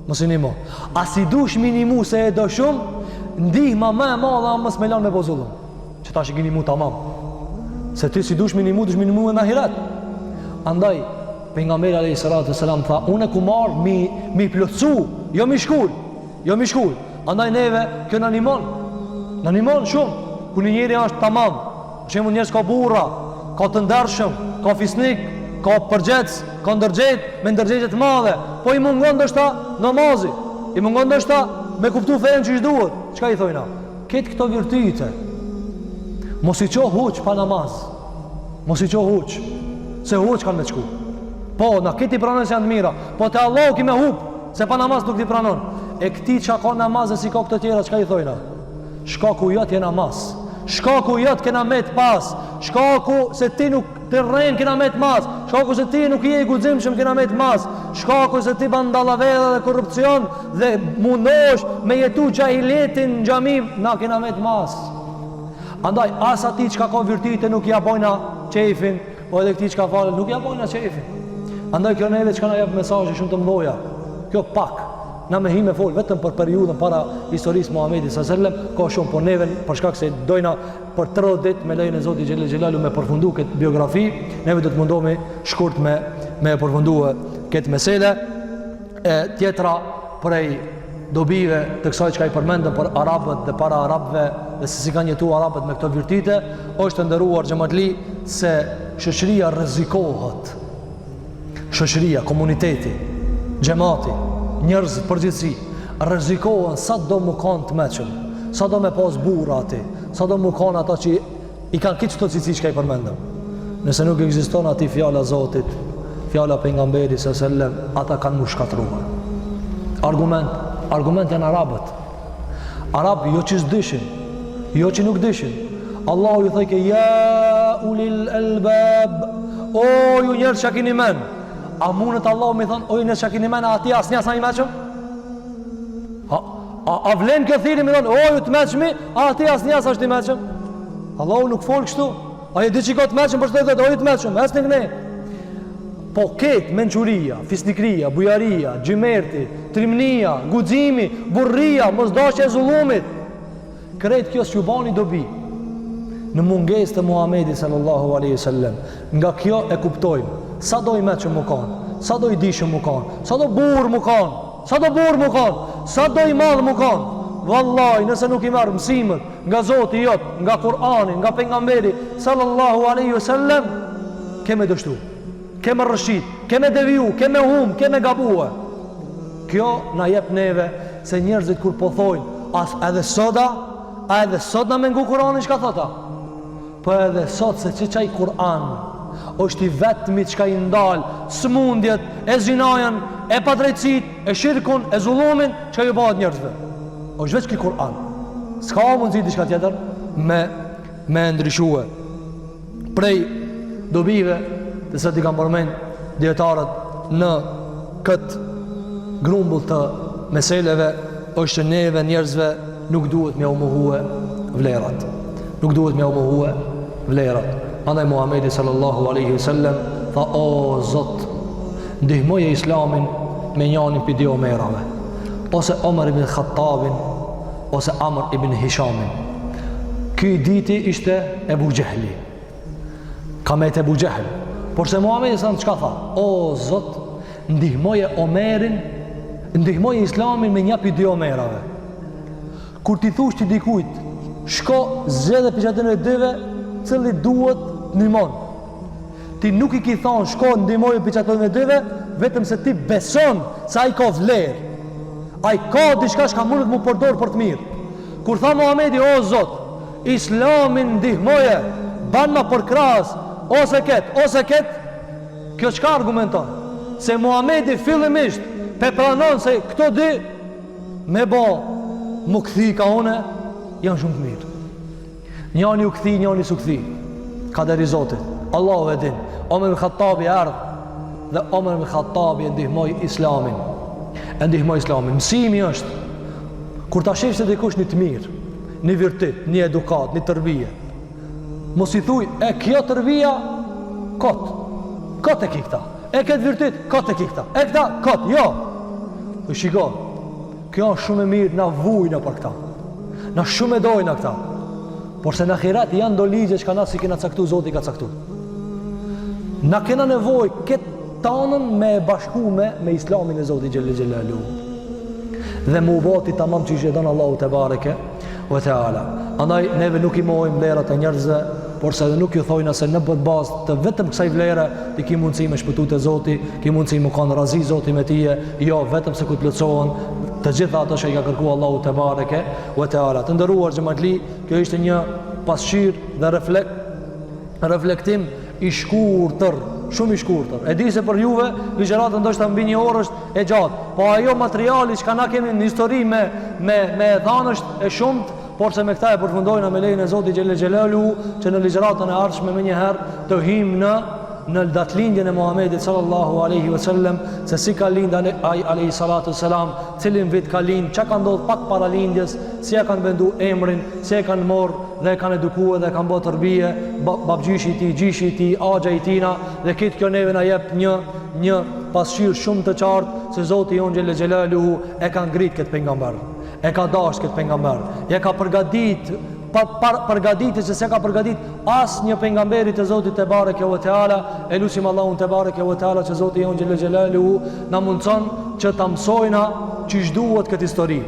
Mësinimo. A si dush minimu se e do shumë, ndihma me e madha mës me lanë me bozullum. Që ta shikini mu tamam. Se ti si dush minimu e në ahiret. Andaj, pejgamberi alayhi salatu wasalam tha, unë ku marr mi plotsu, jo mi shkull. Jo mi shkull. Andaj neve kjo në animon. Në animon shumë. Ku një njeri është tamam, shemë njerës ka burra, ka të ndershëm, ka fisnik, ka përgjec, ka ndërgjec, me ndërgjecet madhe, po i mungon dështa namazi, i mungon dështa me kuptu fejnë që ishtë duhet. Qka i thojna? Ketë këto virtyte, mos i qo huq pa namaz, mos i qo huq, se huq kanë me qku. Po, na këti pranon se janë të mira, po te Allah ki me hup, se pa namaz nuk ti pranon. E këti që ka namaz e si ka këto tjera, qka i thojna? Shkaku jot je namaz. Shkaku jot kena met pas. Shkaku se ti nuk të rren kena met mas. Shkaku se ti nuk je i guximshëm kena met mas. Shkaku se ti ban dallavera dhe korrupsion dhe mundosh me jetu xahiletin në xhami, na kena met mas. Andaj as ati çka ka virtyte nuk ja bojna çefin, po edhe këti çka falet nuk ja bojna çefin. Andaj kjo neve çka na jep mesazhe shumë të mëdha. Kjo pak na me hime fol vetëm për periudhën para historisë Muhamedit sallallahu alaihi wasallam, ka shumë, po neve për shkak se dojna për 30 ditë me lejen e Zotit xhelel xhelalu me përfundu këtë biografi, neve do të mundohemi shkurt me përfunduar këtë mesele. E tjetra prej dobive të kësaj çka i përmendëm për arabët dhe para arabëve dhe se si kanë jetuar arabët me këto virtyte, është të nderuar xhamatli se shoqëria rrezikohet. Shoqëria, komuniteti, xhamati, njerëz përgjithësi rrezikohen sa do më kanë të meqëm, sa do me pas burra ati, sa do më kanë ata që i kanë këtë qëto cici që ka i përmendëm. Nëse nuk ekziston ati fjala Zotit, fjala pejgamberit sallallahu alaihi wasallam, ata kanë mu shkatruar. Argument janë arabët. Arabë jo që s'dishin, jo që nuk dishin. Allahu ju thëjke, ja ulil elbab, o ju njerëz që kini men. A mundet Allahu mi thonë, oj nësë që kini men, a ati asë një asë një meqëm? A vlen kjo thiri mi thonë, oj të meqëmi, a ati asë një asë është një meqëm? Allahu nuk folë kështu. A je di që ka të meqëm, për shtë dhe oj të meqëm, esë një këne. Po ketë menquria, fisnikria, bujaria, gjimerti, trimnia, guximi, burria, mëzdashje e zullumit, kretë kjo s'ju bani dobi. në mungesë të Muhamedit sallallahu alaihi wasallam. Nga kjo e kuptojmë, sa do i metë që më kanë, sa do i di që më kanë, sa do burë më kanë, sa do burë më kanë, sa do i madhë më kanë. Wallahi, nëse nuk i marr mësimet nga Zoti jot, nga Kur'ani, nga pejgamberi sallallahu alaihi wasallam, kemë dështu, kemë rrshit, kemë deviju, kemë hum, kemë gabue. Kjo na jep neve se njerëzit kur po thojnë, as edhe soda, a edhe sot na mengu Kur'ani çka thota? Po edhe sot se çaj Kur'an është i vetmi çka i ndal smundjet, e zinajën, e padrejtësit, e shirkun, e zullumin që ju bëhet njerëzve. është veç ki Kur'an. S'ka mundësi diçka tjetër me ndryshue. Prej dobive të se t'i kam përmend djetarët në këtë grumbull të meseleve është që neve njerëzve nuk duhet me umuhue vlerat. Nuk duhet me umuhue vlerat. Andaj Muhamedi sallallahu alaihi wasallam tha: o Zot, ndihmoje Islamin me njanin për dy Omerave, ose Omer ibn Khattabin, ose Amr ibn Hishamin. Ky diti ishte Ebu Gjehli, kamet Ebu Gjehl. Por se Muhamedi sa çka tha? O Zot, ndihmoje Omerin, ndihmoje Islamin me një për dy Omerave. Kur ti thush ti dikujt, shko zgjedhë për çatën e dyve, cili duhet ndihmon. Ti nuk i ki thonë shko ndihmoje për çatën e dyve, vetëm se ti beson se ai ka vlerë. Ai ka diçka që mundet mu përdor për të mirë. Kur tha Muhamedi, o Zot, Islamin ndihmoje, ban ma për krahas, ose ket, kjo çka argumenton? Se Muhamedi fillimisht pe pranon se këto dy me bo mu këthi ka une, janë shumë të mirë. Njani u këthi, njani su këthi. Kaderi Zotit, Allahu e din. Omer ibn Khattabi ardhë dhe Omer ibn Khattabi e ndihmoj Islamin. Mësimi është kur ta shef se dikush një të mirë, një virtit, një edukat, një tërbije, mos i thuj, e kjo tërbija kot e kikta, e këtë virtit, kot e kikta, e këta, kot, jo. Të shiko, kjo është shumë e mirë, na vujna për këta, na shumë e dojna këta, por se në akhirat janë do ligje që ka na si kena caktu, Zoti ka caktu. Na kena nevoj këtë tanën me bashku me Islamin e Zoti Gjelle Gjelalu dhe mu boti tamam që i shedon Allahu te bareke ve teala. Andaj neve nuk i mohojmë vlerat e njerëzve, por se edhe nuk ju thojna se në bët bazë të vetëm kësaj vlere ti ki mundësi me shpëtu të Zoti, ki mundësi mu kanë razi Zoti me tije, jo vetëm se ku të plëcohen të gjitha ato që i ka kërku Allahu te bareke ve teala. Të ndëruar xhamatli, kjo ishte një pasqyrë dhe reflektim i shkurtër, shumë i shkurtër. E di se për juve ligjëratën ndoshta mbi një orë është e gjatë, po ajo materiali që na kemi në histori me dhanë është e shumtë, por se me këta e përfundojna me lejen e Zotit Gjelle Gjelalu, që në ligjëratën e ardhshme më njëherë të him në datëlindjen e Muhamedit sallallahu alaihi wasallam, se si ka lind ai alayhi salatu wasalam, cilin vit ka lind, çka ka ndodhur pak para lindjes, si ja kanë vendu emrin, si e kanë marrë dhe e kanë edukuar dhe kanë bërë tërbije, babgjyshi i tij, gjyshi i tij, axha i tina, dhe këtë kjo neve na jep një pasqyrë shumë të qartë se Zoti jon Gjelle Gjelalu e ka ngrit këtë pejgamber, e ka dashur këtë pejgamber, e ka përgatitur që se ka përgatit as një pejgamberi të Zotit te bareke ve teala. E lutim Allahun te bareke ve teala që Zoti jon Gjelle Gjelalu na mundson që ta mësojna çish duhet këtë histori,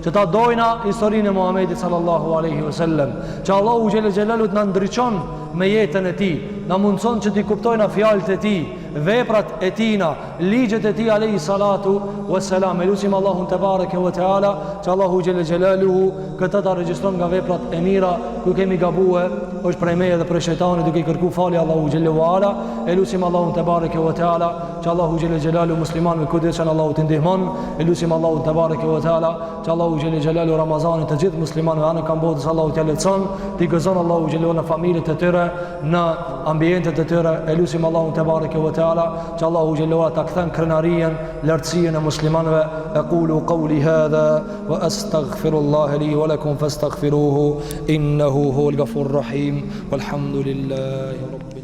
që ta dojna historinë e Muhamedit sallallahu alaihi wasallam, që Allahu Gjelle Gjelalu na ndriçon me jetën e tij, na mundson që ti kuptojna fjalët e tij, veprat e tina, ligjet e tij alayhi salatu wassalam. Elusim Allahun te bareke ve teala që Allahu Gjelle Gjelaluhu këtë ta regjistron nga veprat e mira, ku kemi gabue është prej meje dhe prej shejtanit, duke i kërku falje Allahu Gjelle ve ala. Elusim Allahun te bareke ve teala që Allahu Gjelle Gjelaluhu muslimanëve kudo që Allahu të ndihmon. Elusim Allahun te bareke ve teala që Allahu Gjelle Gjelaluhu Ramazanin të gjithë muslimanëve anë kanë botës Allahu t'ia lehtëson, t'i gëzon Allahu Gjelle në familjet e tyre, në ambientet e tyre. Elusim Allahun te bareke ve teala që Allahu Gjelle ta kthen krenarien, lartësinë e muslimanëve. Aqulu qawli hadha wa astaghfirullaha li wa lakum fastaghfiruhu innahu huwal ghafurur rahim walhamdulillahi rabbil